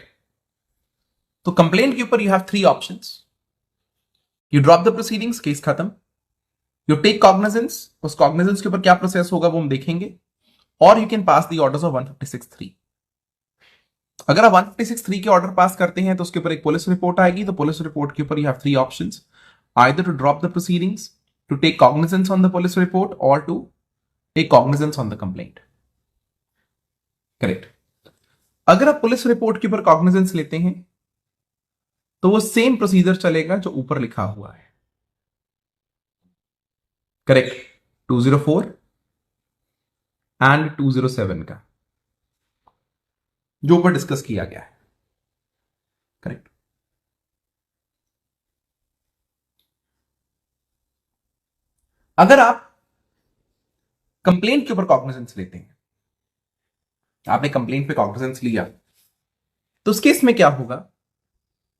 तो कंप्लेंट के ऊपर you have three options. You drop the proceedings, case खत्म. You take cognizance, उस cognizance के ऊपर क्या process होगा वो हम देखेंगे. और you can pass the orders of 156(3). अगर आप 156(3) के ऑर्डर पास करते हैं तो उसके ऊपर एक पुलिस रिपोर्ट आएगी. तो पुलिस रिपोर्ट के ऊपर you have three options. Either to drop the proceedings, to take cognizance on the police report, or to take cognizance on the complaint. Correct. अगर आप पुलिस रिपोर्ट के ऊपर कॉग्निजेंस लेते हैं तो वो सेम प्रोसीजर चलेगा जो ऊपर लिखा हुआ है. करेक्ट. 204 एंड 207 का जो ऊपर डिस्कस किया गया है. करेक्ट. अगर आप कंप्लेंट के ऊपर कॉग्निजेंस लेते हैं, आपने कंप्लेंट पे कॉग्निजेंस लिया, तो उस केस में क्या होगा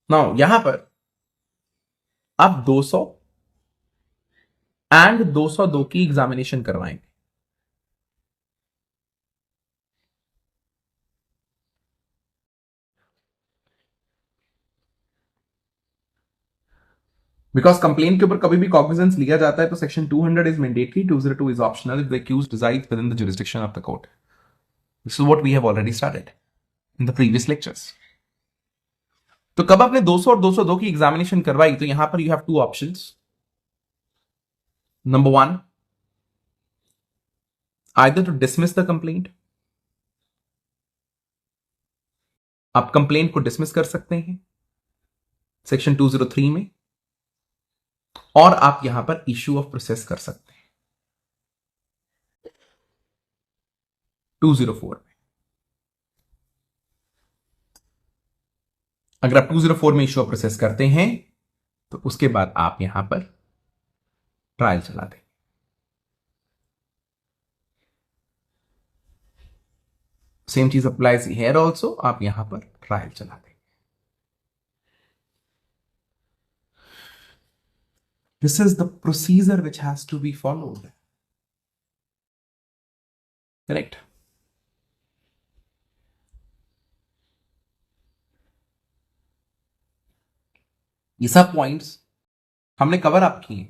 ना, यहां पर आप 200 एंड 202 की एग्जामिनेशन करवाएंगे. बिकॉज कंप्लेंट के ऊपर कभी भी कॉग्निजेंस लिया जाता है तो section 200 is mandatory, 202 is optional if the accused resides within the jurisdiction of the court. This is what we have already started in the previous lectures. तो कब आपने 200 और 202 की एग्जामिनेशन करवाई तो यहां पर you have two options. Number one, either to dismiss the complaint. आप कंप्लेंट को डिसमिस कर सकते हैं सेक्शन 203 में, और आप यहां पर इश्यू ऑफ प्रोसेस कर सकते हैं 204 में. अगर आप 204 में इश्यू ऑफ प्रोसेस करते हैं तो उसके बाद आप यहां पर ट्रायल चला दें. सेम चीज अप्लाइज हियर ऑल्सो, आप यहां पर ट्रायल चला दें. This is the procedure which has to be followed. Correct. ये सब पॉइंट्स हमने कवर अप किए.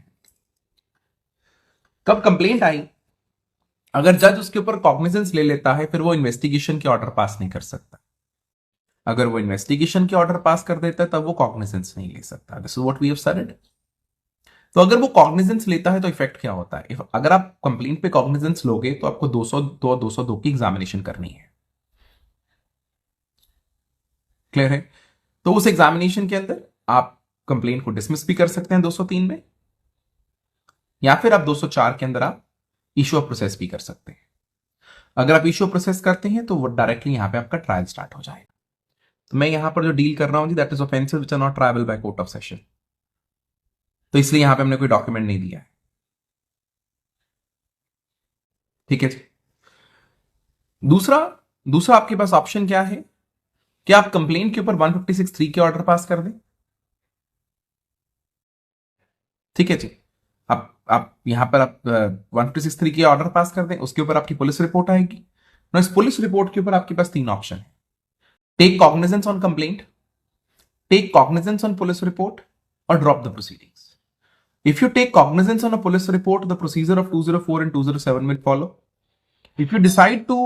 कब कंप्लेंट आई, अगर जज उसके ऊपर कॉग्निजेंस ले लेता है फिर वो इन्वेस्टिगेशन के ऑर्डर पास नहीं कर सकता. अगर वो इन्वेस्टिगेशन के ऑर्डर पास कर देता है तब वो कॉग्निजेंस नहीं ले सकता. This is what we have studied. तो अगर वो कॉग्निजेंस लेता है तो इफेक्ट क्या होता है. अगर आप कंप्लेंट पे कॉग्निजेंस लोगे तो आपको 202 202 की एग्जामिनेशन करनी है. क्लियर है. तो उस एग्जामिनेशन के अंदर आप कंप्लेंट को डिसमिस भी कर सकते हैं 203 में, या फिर आप 204 के अंदर आप इश्यू ऑफ प्रोसेस भी कर सकते हैं. अगर आप इश्यू ऑफ प्रोसेस करते हैं तो वो डायरेक्टली यहां पे आपका ट्रायल स्टार्ट हो जाएगा. तो मैं यहां पर जो डील कर रहा हूं जी, that is offences which are not triable by court of session. तो इसलिए यहां पे हमने कोई डॉक्यूमेंट नहीं दिया है. ठीक है जी. दूसरा दूसरा आपके पास ऑप्शन क्या है कि आप कंप्लेंट के ऊपर 156(3) के ऑर्डर पास कर दें. ठीक है जी. आप यहां पर आप 156(3) के ऑर्डर पास कर दें, उसके ऊपर आपकी पुलिस रिपोर्ट आएगी. इस पुलिस रिपोर्ट के ऊपर आपके पास तीन ऑप्शन है. Take cognizance on complaint, take cognizance on police report, or drop the proceedings. If you take cognizance on a police report, the procedure of 204 and 207 will follow. If you decide to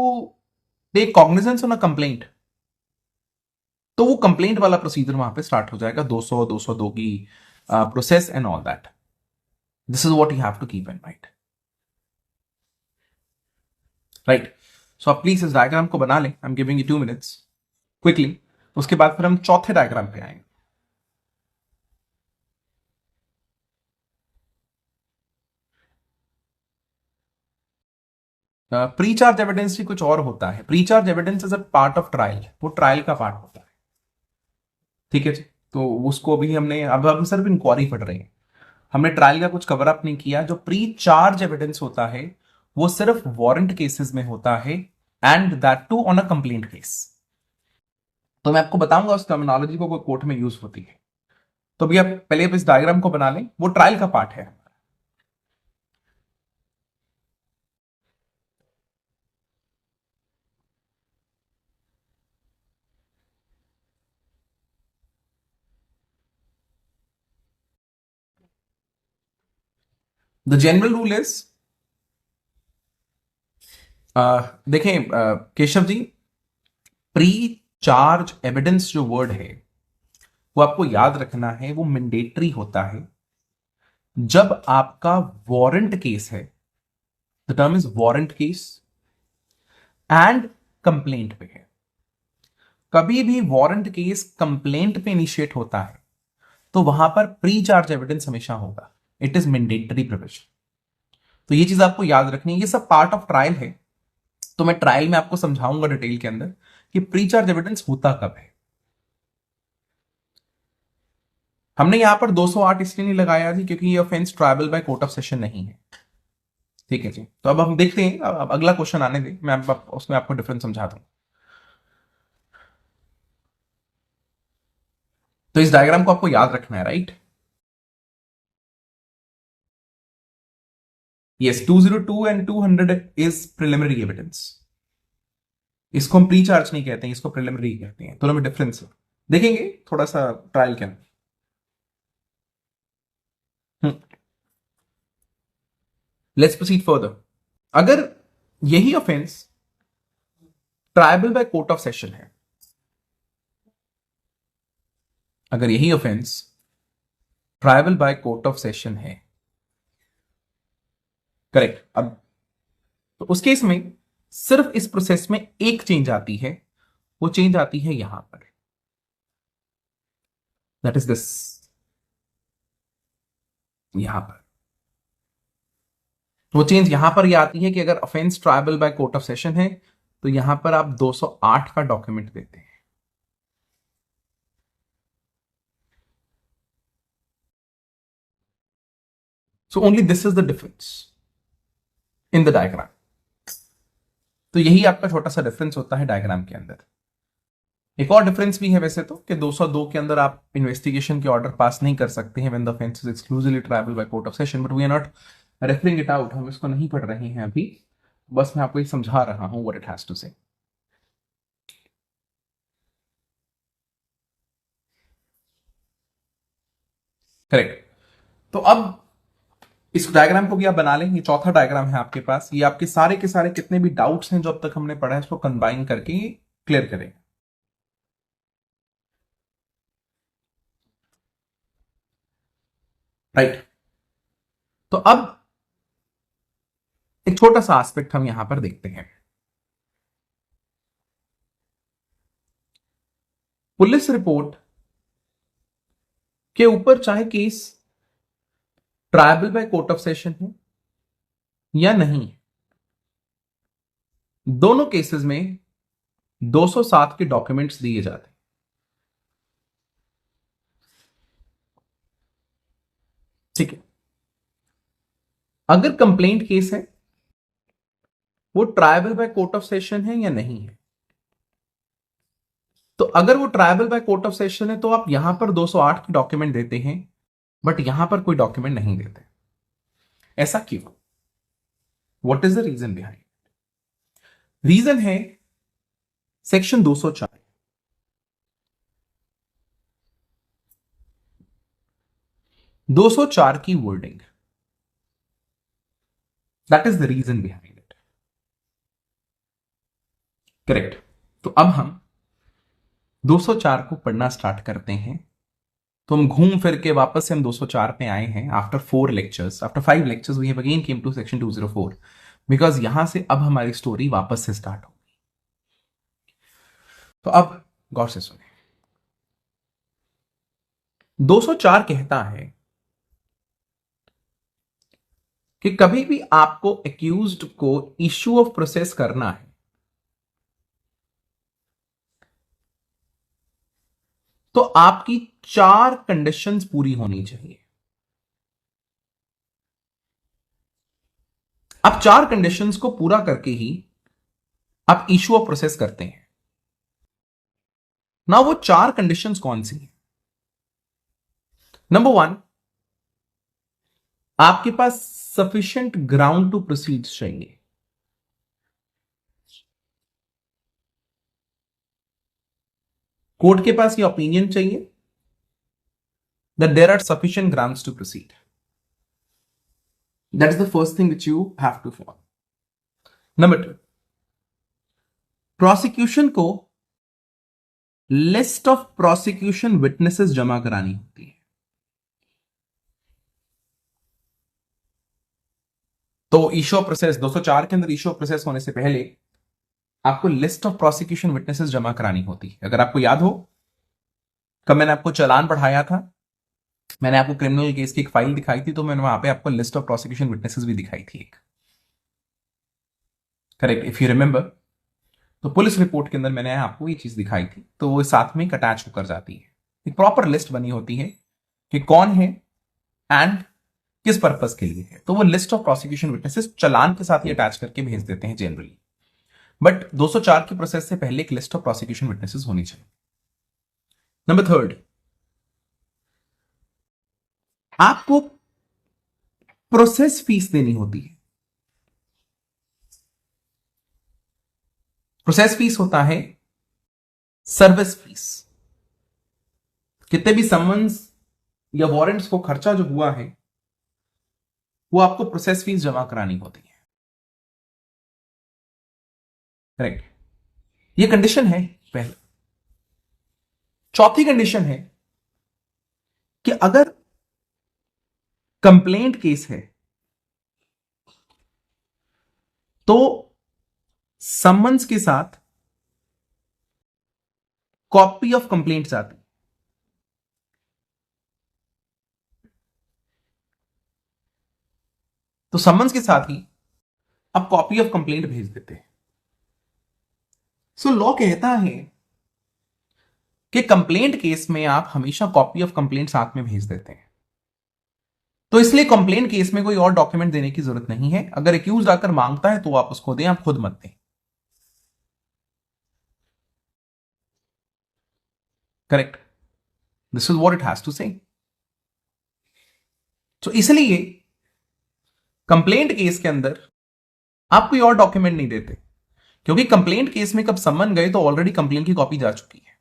take cognizance on a complaint, तो वो complaint वाला procedure वहां पे start हो जाएगा, 200 202 की process and all that. This is what you have to keep in mind. Right. So आप please इस डायग्राम को बना लें. I am giving you 2 minutes quickly. उसके बाद फिर हम चौथे डायग्राम पे आएंगे. प्री चार्ज एविडेंस ही कुछ और होता है. Pre charge evidence is a part of trial, वो ट्रायल का पार्ट होता है. ठीक है जी. तो उसको भी हमने, अब हम सिर्फ इंक्वायरी पढ़ रहे हैं, हमने ट्रायल का कुछ कवर अप नहीं किया. जो प्री चार्ज एविडेंस होता है वो सिर्फ वारंट केसेस में होता है, and that too on a complaint case. तो मैं आपको बताऊंगा उस टर्मिनोलॉजी को कोर्ट में यूज होती है. तो भैया पहले आप इस डायग्राम को बना लें, वो ट्रायल का पार्ट है. द जनरल रूल इज, देखें Keshav ji, pre charge evidence जो वर्ड है वो आपको याद रखना है, वो मैंडेटरी होता है जब आपका वारंट केस है। The term is warrant case and complaint पे है। कभी भी वारंट केस कंप्लेंट पे इनिशिएट होता है तो वहां पर प्री चार्ज एविडेंस हमेशा होगा। It is mandatory provision. तो ये चीज आपको याद रखनी है, ये सब पार्ट ऑफ ट्रायल है। तो मैं ट्रायल में आपको समझाऊंगा डिटेल के अंदर कि प्री चार्ज एविडेंस होता कब है। हमने यहां पर 208 इसलिए नहीं लगाया जी क्योंकि ये offence tribal by court of session नहीं है। ठीक है जी, तो अब हम देखते हैं, अब अगला क्वेश्चन आने दें, मैं उसमें आपको डिफरेंस समझा दूं। तो इस डायग्राम को आपको याद रखना है, right? Yes, 202 and 200 is preliminary evidence. इसको हम प्री चार्ज नहीं कहते हैं, इसको प्रिलिमिनरी कहते हैं। दोनों में डिफरेंस है, देखेंगे थोड़ा सा ट्रायल के अंदर। Let's proceed further. अगर यही offence tribal by court of session है, अगर यही offence tribal by court of session है, करेक्ट, अब तो उस केस में सिर्फ इस प्रोसेस में एक चेंज आती है, वो चेंज आती है यहां पर, दैट इज दिस, यहां पर। वो चेंज यहां पर ये आती है कि अगर offence tribal by court of session है तो यहां पर आप 208 का डॉक्यूमेंट देते हैं। So only this is the difference in the diagram. तो यही आपका छोटा सा डिफरेंस होता है डायग्राम के अंदर। एक और डिफरेंस भी है वैसे तो, कि 202 के अंदर आप इन्वेस्टिगेशन के ऑर्डर पास नहीं कर सकते हैं when the offence is exclusively triable by court of session, but we are not referring it out, हम इसको नहीं पढ़ रहे हैं अभी, बस मैं आपको ये समझा रहा हूं व्हाट इट हैज टू से। करेक्ट। तो अब इस डायग्राम को भी आप बना लें, ये चौथा डायग्राम है आपके पास, ये आपके सारे के सारे कितने भी डाउट्स हैं जो अब तक हमने पढ़ा है उसको कंबाइन करके क्लियर करें। राइट। तो अब एक छोटा सा एस्पेक्ट हम यहां पर देखते हैं। पुलिस रिपोर्ट के ऊपर चाहे case tribal by court of session है या नहीं, दोनों केसेस में 207 के डॉक्यूमेंट्स दिए जाते हैं। ठीक है, अगर कंप्लेंट केस है वो tribal by court of session है या नहीं है, तो अगर वो tribal by court of session है तो आप यहां पर 208 के डॉक्यूमेंट देते हैं, बट यहां पर कोई डॉक्यूमेंट नहीं देते। ऐसा क्यों? What is the reason behind? Reason है सेक्शन 204। 204 की wording, that is the reason behind it. Correct. तो अब हम 204 को पढ़ना स्टार्ट करते हैं। तो हम घूम फिर के वापस से हम 204 पे आए हैं after 4 lectures, after 5 lectures we have again came to section 204 because यहां से अब हमारी स्टोरी वापस से स्टार्ट होगी। तो अब गौर से सुने। 204 कहता है कि कभी भी आपको एक्यूज्ड को इश्यू ऑफ प्रोसेस करना है तो आपकी 4 कंडीशंस पूरी होनी चाहिए। आप 4 कंडीशंस को पूरा करके ही आप इश्यू ऑफ प्रोसेस करते हैं ना। वो 4 कंडीशंस कौन सी हैं? नंबर 1, आपके पास सफिशिएंट ग्राउंड टू प्रोसीड चाहिए। कोर्ट के पास ये ओपिनियन चाहिए that there are sufficient grounds to proceed. That is the first thing which you have to follow. Number 2, prosecution को लिस्ट ऑफ प्रोसिक्यूशन विटनेसेस जमा करानी होती है। तो इशू ऑफ प्रोसेस 204 के अंदर इशू ऑफ प्रोसेस होने से पहले आपको लिस्ट ऑफ प्रोसिक्यूशन विटनेसेस जमा करानी होती है। अगर आपको याद हो, कब मैंने आपको चालान पढ़ाया था, मैंने आपको क्रिमिनल केस की एक फाइल दिखाई थी, तो मैंने वहां पे आपको लिस्ट ऑफ प्रोसिक्यूशन विटनेसेस भी दिखाई थी एक, करेक्ट, इफ यू रिमेंबर। तो पुलिस रिपोर्ट के अंदर मैंने आपको ये चीज दिखाई थी, तो वो साथ में अटैच होकर जाती है। एक प्रॉपर लिस्ट बनी होती है कि कौन है एंड किस पर्पस के लिए है। तो वो लिस्ट ऑफ प्रोसिक्यूशन विटनेसेस चालान के साथ ही अटैच करके भेज देते हैं जनरली। बट 204 की प्रोसेस से पहले एक लिस्ट ऑफ प्रोसिक्यूशन विटनेसेस होनी चाहिए। नंबर 3, आपको प्रोसेस फीस देनी होती है। प्रोसेस फीस होता है सर्विस फीस। कितने भी समन्स या वारंट्स को खर्चा जो हुआ है वो आपको प्रोसेस फीस जमा करानी होती है, करेक्ट। ये कंडीशन है पहले। चौथी कंडीशन है कि अगर कंप्लेंट केस है तो समन्स के साथ कॉपी ऑफ कंप्लेंट आती। तो समन्स के साथ ही आप कॉपी ऑफ कंप्लेंट भेज देते हैं। सो लॉ कहता है कि कंप्लेंट केस में आप हमेशा कॉपी ऑफ कंप्लेंट साथ में भेज देते हैं। तो इसलिए कंप्लेंट केस में कोई और डॉक्यूमेंट देने की जरूरत नहीं है। अगर एक्यूज आकर मांगता है तो आप उसको दें, आप खुद मत दें, correct. This is what it has to say. तो इसलिए कंप्लेंट केस के अंदर आप कोई और डॉक्यूमेंट नहीं देते, क्योंकि कंप्लेंट केस में कब समन गए तो ऑलरेडी कंप्लेंट की कॉपी जा चुकी है।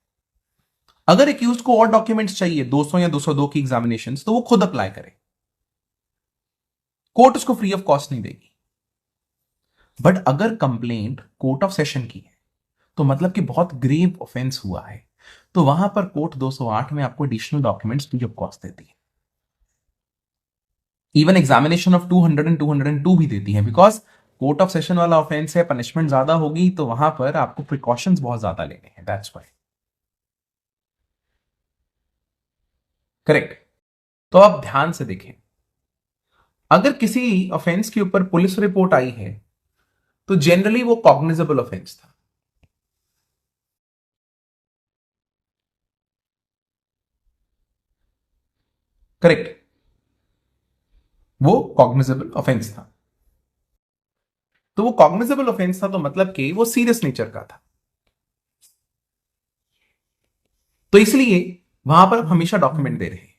अगर एक्यूज को और डॉक्यूमेंट्स चाहिए 200 या 202 की एग्जामिनेशन, तो वो खुद अप्लाई करे, कोर्ट उसको फ्री ऑफ कॉस्ट नहीं देगी। बट अगर कंप्लेंट कोर्ट ऑफ सेशन की है तो मतलब कि बहुत ग्रेव ऑफेंस हुआ है, तो वहां पर कोर्ट 208 में आपको additional documents free of cost देती है। इवन एग्जामिनेशन ऑफ 200 एंड 202 भी देती है, बिकॉज कोर्ट ऑफ सेशन वाला ऑफेंस है, पनिशमेंट ज्यादा होगी, तो वहां पर आपको प्रिकॉशंस बहुत ज्यादा लेने हैं, दैट्स व्हाई, करेक्ट। तो आप ध्यान से देखें, अगर किसी ऑफेंस के ऊपर पुलिस रिपोर्ट आई है तो जनरली वो कॉग्निजेबल ऑफेंस था, करेक्ट, वो कॉग्निजेबल ऑफेंस था। तो वो कॉग्निजेबल ऑफेंस था तो मतलब कि वो सीरियस नेचर का था, तो इसलिए वहां पर हमेशा डॉक्यूमेंट दे रहे हैं।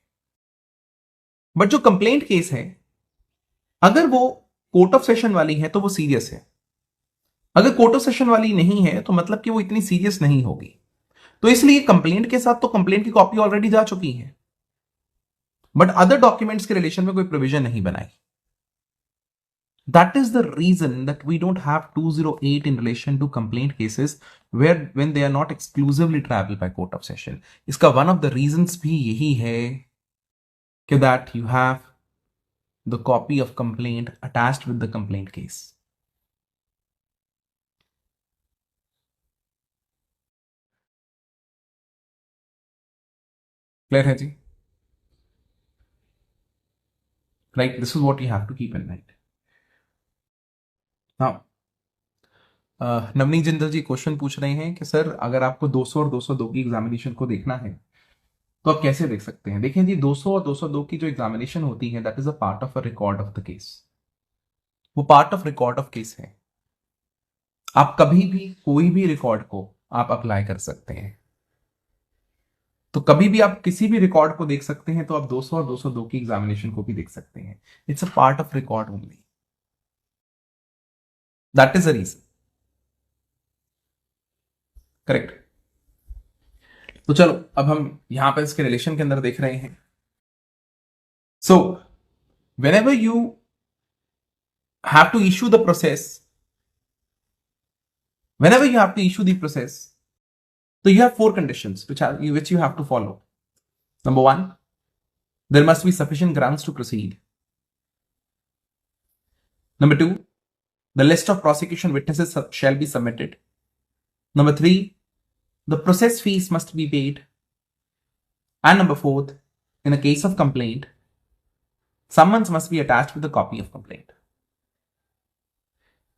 बट जो कंप्लेंट केस है, अगर वो कोर्ट ऑफ सेशन वाली है तो वो सीरियस है, अगर कोर्ट ऑफ सेशन वाली नहीं है तो मतलब कि वो इतनी सीरियस नहीं होगी। तो इसलिए कंप्लेंट के साथ तो कंप्लेंट की कॉपी ऑलरेडी जा चुकी है, बट अदर डॉक्यूमेंट्स के रिलेशन में कोई प्रोविजन नहीं बनाई। That is the reason that we don't have 208 in relation to complaint cases where when they are not exclusively traveled by court of session. इसका one of the reasons भी यही है कि that you have the copy of complaint attached with the complaint case. Clear है जी? Right, this is what you have to keep in mind. Now, Navneet Jindal ji question पूछ रहे हैं कि सर अगर आपको 200 और 202 की एग्जामिनेशन को देखना है तो आप कैसे देख सकते हैं? देखें जी, 200 और 202 की जो एग्जामिनेशन होती है that is a part of a record of the case. वो part of record of case है। आप कभी भी कोई भी रिकॉर्ड को आप अप्लाई कर सकते हैं। तो कभी भी आप किसी भी रिकॉर्ड को देख सकते हैं, तो आप 200 और 202 की एग्जामिनेशन को भी देख सकते हैं। It's a part of record only, that is the reason, correct. तो चलो अब हम यहां पर इसके रिलेशन के अंदर देख रहे हैं। So when ever you have to issue the process, whenever you have to issue the process, so you have four conditions which you have to follow. Number one, there must be sufficient grounds to proceed. Number two, the list of prosecution witnesses shall be submitted. Number three, the process fees must be paid. And number fourth, in a case of complaint, summons must be attached with a copy of complaint.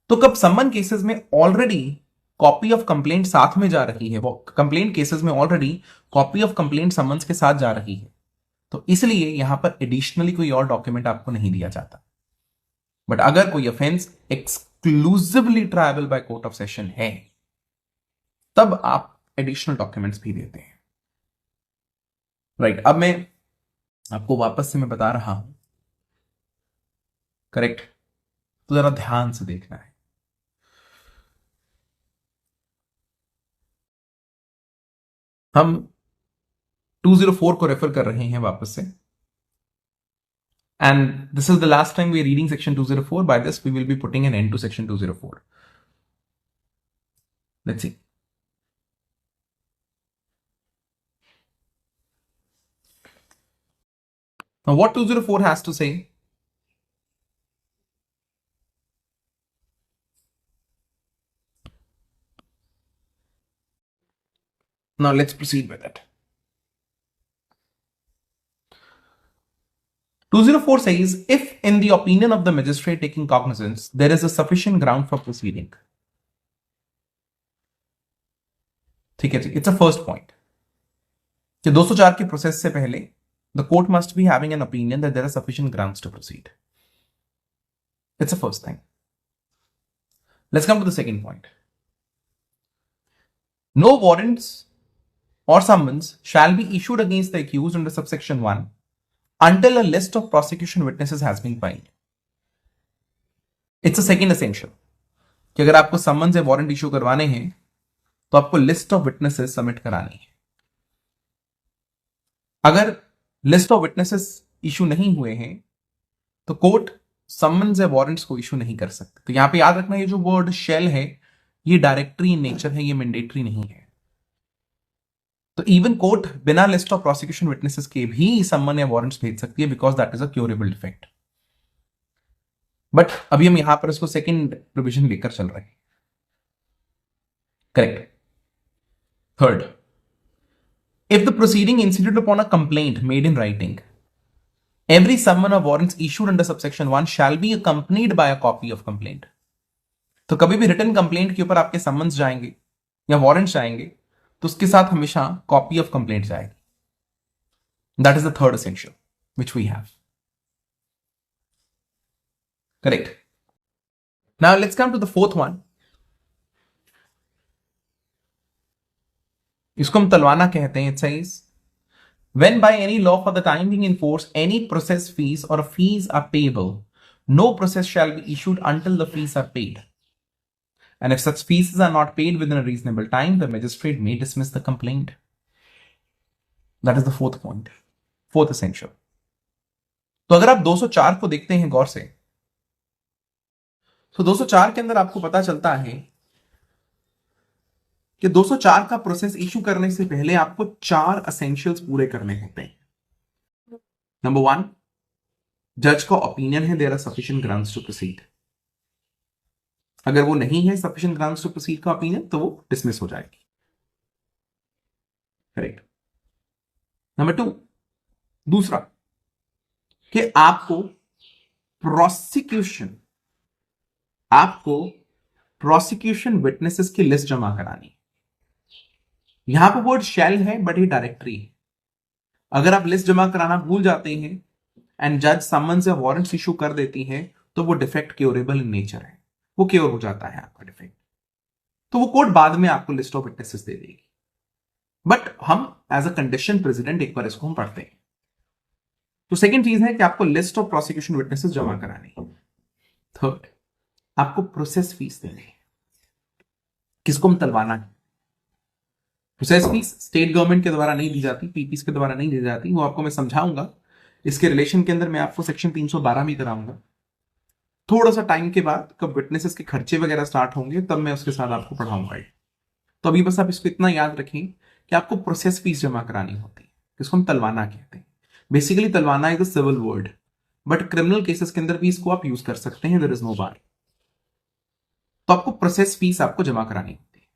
तो कब सम्मन cases में already copy of complaint साथ में जा रही है, वो कंप्लेंट केसेस में already copy of complaint summons के साथ जा रही है, तो इसलिए यहां पर एडिशनली कोई और डॉक्यूमेंट आपको नहीं दिया जाता. बट अगर कोई offence exclusively triable by court of session है, तब आप एडिशनल डॉक्यूमेंट्स भी देते हैं. राइट, अब मैं आपको वापस से मैं बता रहा हूं, करेक्ट, तो जरा ध्यान से देखना है. हम 204 को रेफर कर रहे हैं वापस से, and this is the last time we are reading section 204. By this we will be putting an end to section 204. Let's see. Now what 204 has to say? Now let's proceed with it. 204 says, if in the opinion of the magistrate taking cognizance, there is a sufficient ground for proceeding. ठीक है जी, it's a first point. कि 204 के process से पहले the court must be having an opinion that there are sufficient grounds to proceed. It's a first thing. Let's come to the second point. No warrants or summons shall be issued against the accused under subsection 1 until a list of prosecution witnesses has been filed. It's a second essential कि अगर आपको summons या warrant issue करवाने हैं तो आपको list of witnesses submit करानी है. अगर list of witnesses issue नहीं हुए हैं तो कोर्ट summons या warrants को issue नहीं कर सकते. तो यहां पे याद रखना, ये जो word shall है ये डायरेक्टरी इन नेचर है, ये मैंडेटरी नहीं है. तो इवन कोर्ट बिना लिस्ट ऑफ प्रोसिक्यूशन विटनेसेस के भी सम्मन या वारंट्स भेज सकती है, because that is a curable defect. But अभी हम यहां पर इसको सेकंड प्रोविजन लेकर चल रहे हैं. Correct. Third, if the proceeding incident upon a complaint made in writing, every summon और warrants issued under subsection 1 shall be accompanied by a copy of complaint. तो कभी भी रिटन कंप्लेंट के ऊपर आपके सम्मन्स जाएंगे या वारंट्स जाएंगे तो उसके साथ हमेशा कॉपी ऑफ कंप्लेंट जाएगी. That is the third essential which we have. Correct. Now let's come to the fourth one. इसको हम तलवाना कहते हैं. It says, when by any law for the time being in force any process fees or fees are payable, no process shall be issued until the fees are paid. And if such fees are not paid within a reasonable time, the magistrate may dismiss the complaint. That is the fourth point, fourth essential. तो अगर आप 204 को देखते हैं गौर से, तो 204 के अंदर आपको पता चलता है कि 204 का प्रोसेस इशू करने से पहले आपको 4 एसेंशियल्स पूरे करने होते हैं. नंबर 1, जज का ओपिनियन है there are sufficient grounds to proceed. अगर वो नहीं है सफिशिएंट ग्राउंड्स टू प्रोसीड का ओपिनियन, तो वो डिसमिस हो जाएगी. करेक्ट. नंबर 2, दूसरा कि आपको प्रोसिक्यूशन विटनेसेस की लिस्ट जमा करानी. यहां पर वर्ड शैल है बट ये डायरेक्टरी है. अगर आप लिस्ट जमा कराना भूल जाते हैं एंड जज समन्स या वारंट्स इशू कर देती है, तो वो डिफेक्ट क्योरेबल इन नेचर है, वो क्योर हो जाता है आपका डिफेक्ट. तो वो कोर्ट बाद में आपको लिस्ट ऑफ विटनेसेस दे देगी. बट हम एज अ कंडीशन प्रेसिडेंट एक बार इसको हम पढ़ते हैं. तो सेकंड चीज है कि आपको लिस्ट ऑफ प्रोसिक्यूशन विटनेसेस जमा करानी. थर्ड, आपको प्रोसेस फीस देनी है. किसको हम तलवाना है. प्रोसेस फीस स्टेट गवर्नमेंट के द्वारा नहीं दी जाती, पीपीस के द्वारा नहीं दी जाती. वो आपको मैं समझाऊंगा. इसके रिलेशन के अंदर मैं आपको सेक्शन 312 भी कराऊंगा. थोड़ा सा टाइम के बाद कब विटनेसेस के खर्चे वगैरह स्टार्ट होंगे तब मैं उसके साथ आपको पढ़ाऊंगा। तो अभी बस आप इसको इतना याद रखें कि आपको प्रोसेस फीस जमा करानी होती है, जिसको हम तलवाना कहते हैं। बेसिकली तलवाना is a civil word, but criminal cases के अंदर भी इसको आप यूज कर सकते हैं, देयर इज नो बार। तो आपको प्रोसेस फीस आपको जमा करानी होती है,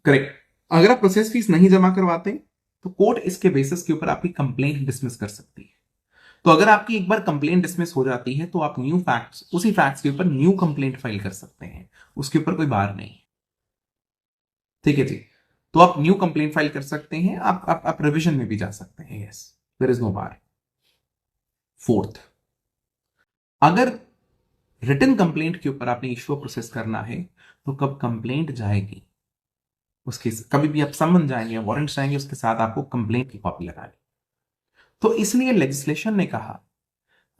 करेक्ट। अगर आप प्रोसेस फीस नहीं जमा करवाते तो कोर्ट इसके बेसिस के ऊपर आपकी कंप्लेंट डिसमिस कर सकती है। तो अगर आपकी एक बार कंप्लेंट डिसमिस हो जाती है तो आप न्यू फैक्ट्स, उसी फैक्ट्स के ऊपर न्यू कंप्लेंट फाइल कर सकते हैं, उसके ऊपर कोई बार नहीं। ठीक है जी। तो आप न्यू कंप्लेंट फाइल कर सकते हैं, आप रिविजन में भी जा सकते हैं, yes, there is no bar. Fourth, अगर रिटन कंप्लेंट के ऊपर आपने इश्यू प्रोसेस करना है तो कब कंप्लेंट जाएगी उसके, कभी भी आप समन जाएंगे या वारंट जाएंगे, उसके साथ आपको कंप्लेंट की कॉपी लगानी। तो इसलिए लेजिस्लेशन ने कहा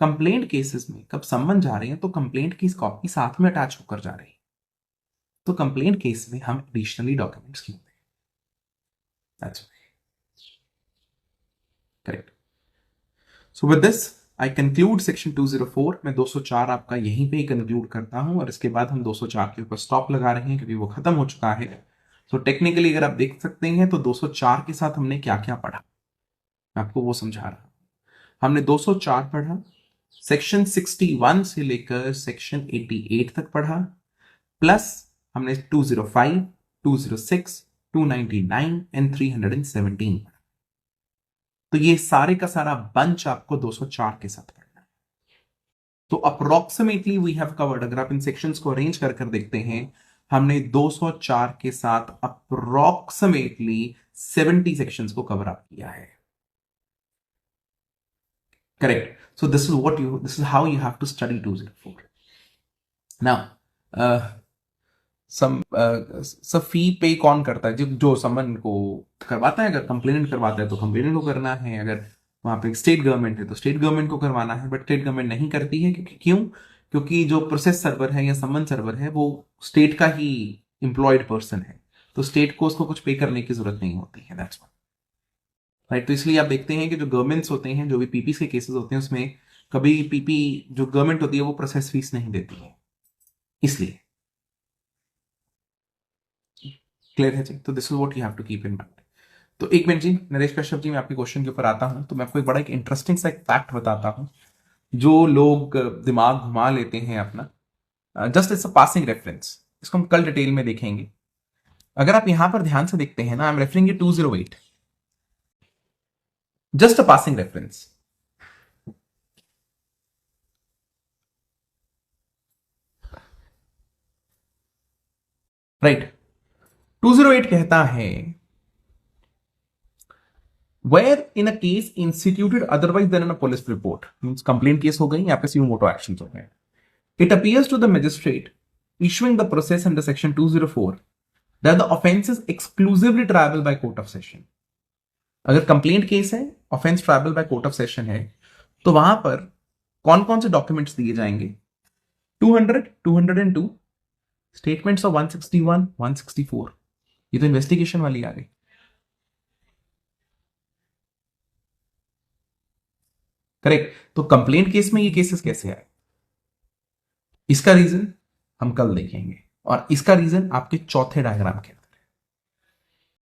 कंप्लेंट केसेस में कब समन जा रहे हैं तो कंप्लेंट की कॉपी साथ में अटैच होकर जा रही है। तो कंप्लेंट केस में हम एडिशनली डॉक्यूमेंट्स क्यों दें? That's correct. So with this I conclude section 204। मैं 204 आपका यहीं पे ही कंक्लूड करता हूं और इसके बाद हम 204 के ऊपर स्टॉप लगा रहे हैं क्योंकि वो खत्म हो चुका है। तो टेक्निकली अगर आप देख सकते हैं तो 204 के साथ हमने क्या क्या पढ़ा, मैं आपको वो समझा रहा हूं। हमने 204 पढ़ा, सेक्शन 61 से लेकर सेक्शन 88 तक पढ़ा, प्लस हमने 205, 206, 299 एंड 317 पढ़ा। तो ये सारे का सारा बंच आपको 204 के साथ पढ़ना है। तो अप्रोक्सीमेटली वी हैव कवर्ड, अगर आप इन सेक्शंस को अरेंज कर कर देखते हैं, हमने 204 के साथ अप्रोक्सीमेटली 70 सेक्शंस को कवर अप किया है, correct. So this is how you have to study 204। Now सब फी पे कौन करता है? जो समन को करवाता है, अगर कंप्लेनेंट करवाता है तो कंप्लेनेंट को करना है, अगर वहां पे स्टेट गवर्नमेंट है तो स्टेट गवर्नमेंट को करवाना है, बट स्टेट गवर्नमेंट नहीं करती है क्योंकि जो प्रोसेस सर्वर है या समन सर्वर है वो स्टेट का ही एम्प्लॉयड पर्सन है, तो स्टेट को उसको कुछ पे करने की जरूरत नहीं होती है, दैट्स राइट। तो इसलिए आप देखते हैं कि जो गवर्नमेंट्स होते हैं, जो भी पीपी के केसेस होते हैं, उसमें कभी पीपी जो गवर्नमेंट होती है वो प्रोसेस फीस नहीं देती है, इसलिए। क्लियर है जी? तो this is what you have to keep in mind. तो एक मिनट जी नरेश कश्यप जी, मैं आपके क्वेश्चन के ऊपर आता हूं। तो मैं आपको एक बड़ा एक इंटरेस्टिंग सा एक फैक्ट बताता हूं जो लोग दिमाग घुमा लेते हैं अपना। Just it's a passing reference, इसको हम कल डिटेल में देखेंगे। अगर आप यहां पर ध्यान से देखते हैं ना, I am referring to 208, just a passing reference. Right, 208 कहता है where in a case instituted otherwise than in a police report, means complaint case हो गई, यहाँ पे suo motu actions हो गए, it appears to the magistrate issuing the process under section 204 that the offense is exclusively triable by court of session। अगर complaint case है, offence tribal by court of session है, तो वहां पर कौन कौन से डॉक्यूमेंट्स दिए जाएंगे? 200, 202, स्टेटमेंट्स ऑफ 161, 164, ये तो इन्वेस्टिगेशन वाली आ गई, करेक्ट। तो कंप्लेंट केस में ये केसेस कैसे आए, इसका रीजन हम कल देखेंगे, और इसका रीजन आपके चौथे डायग्राम के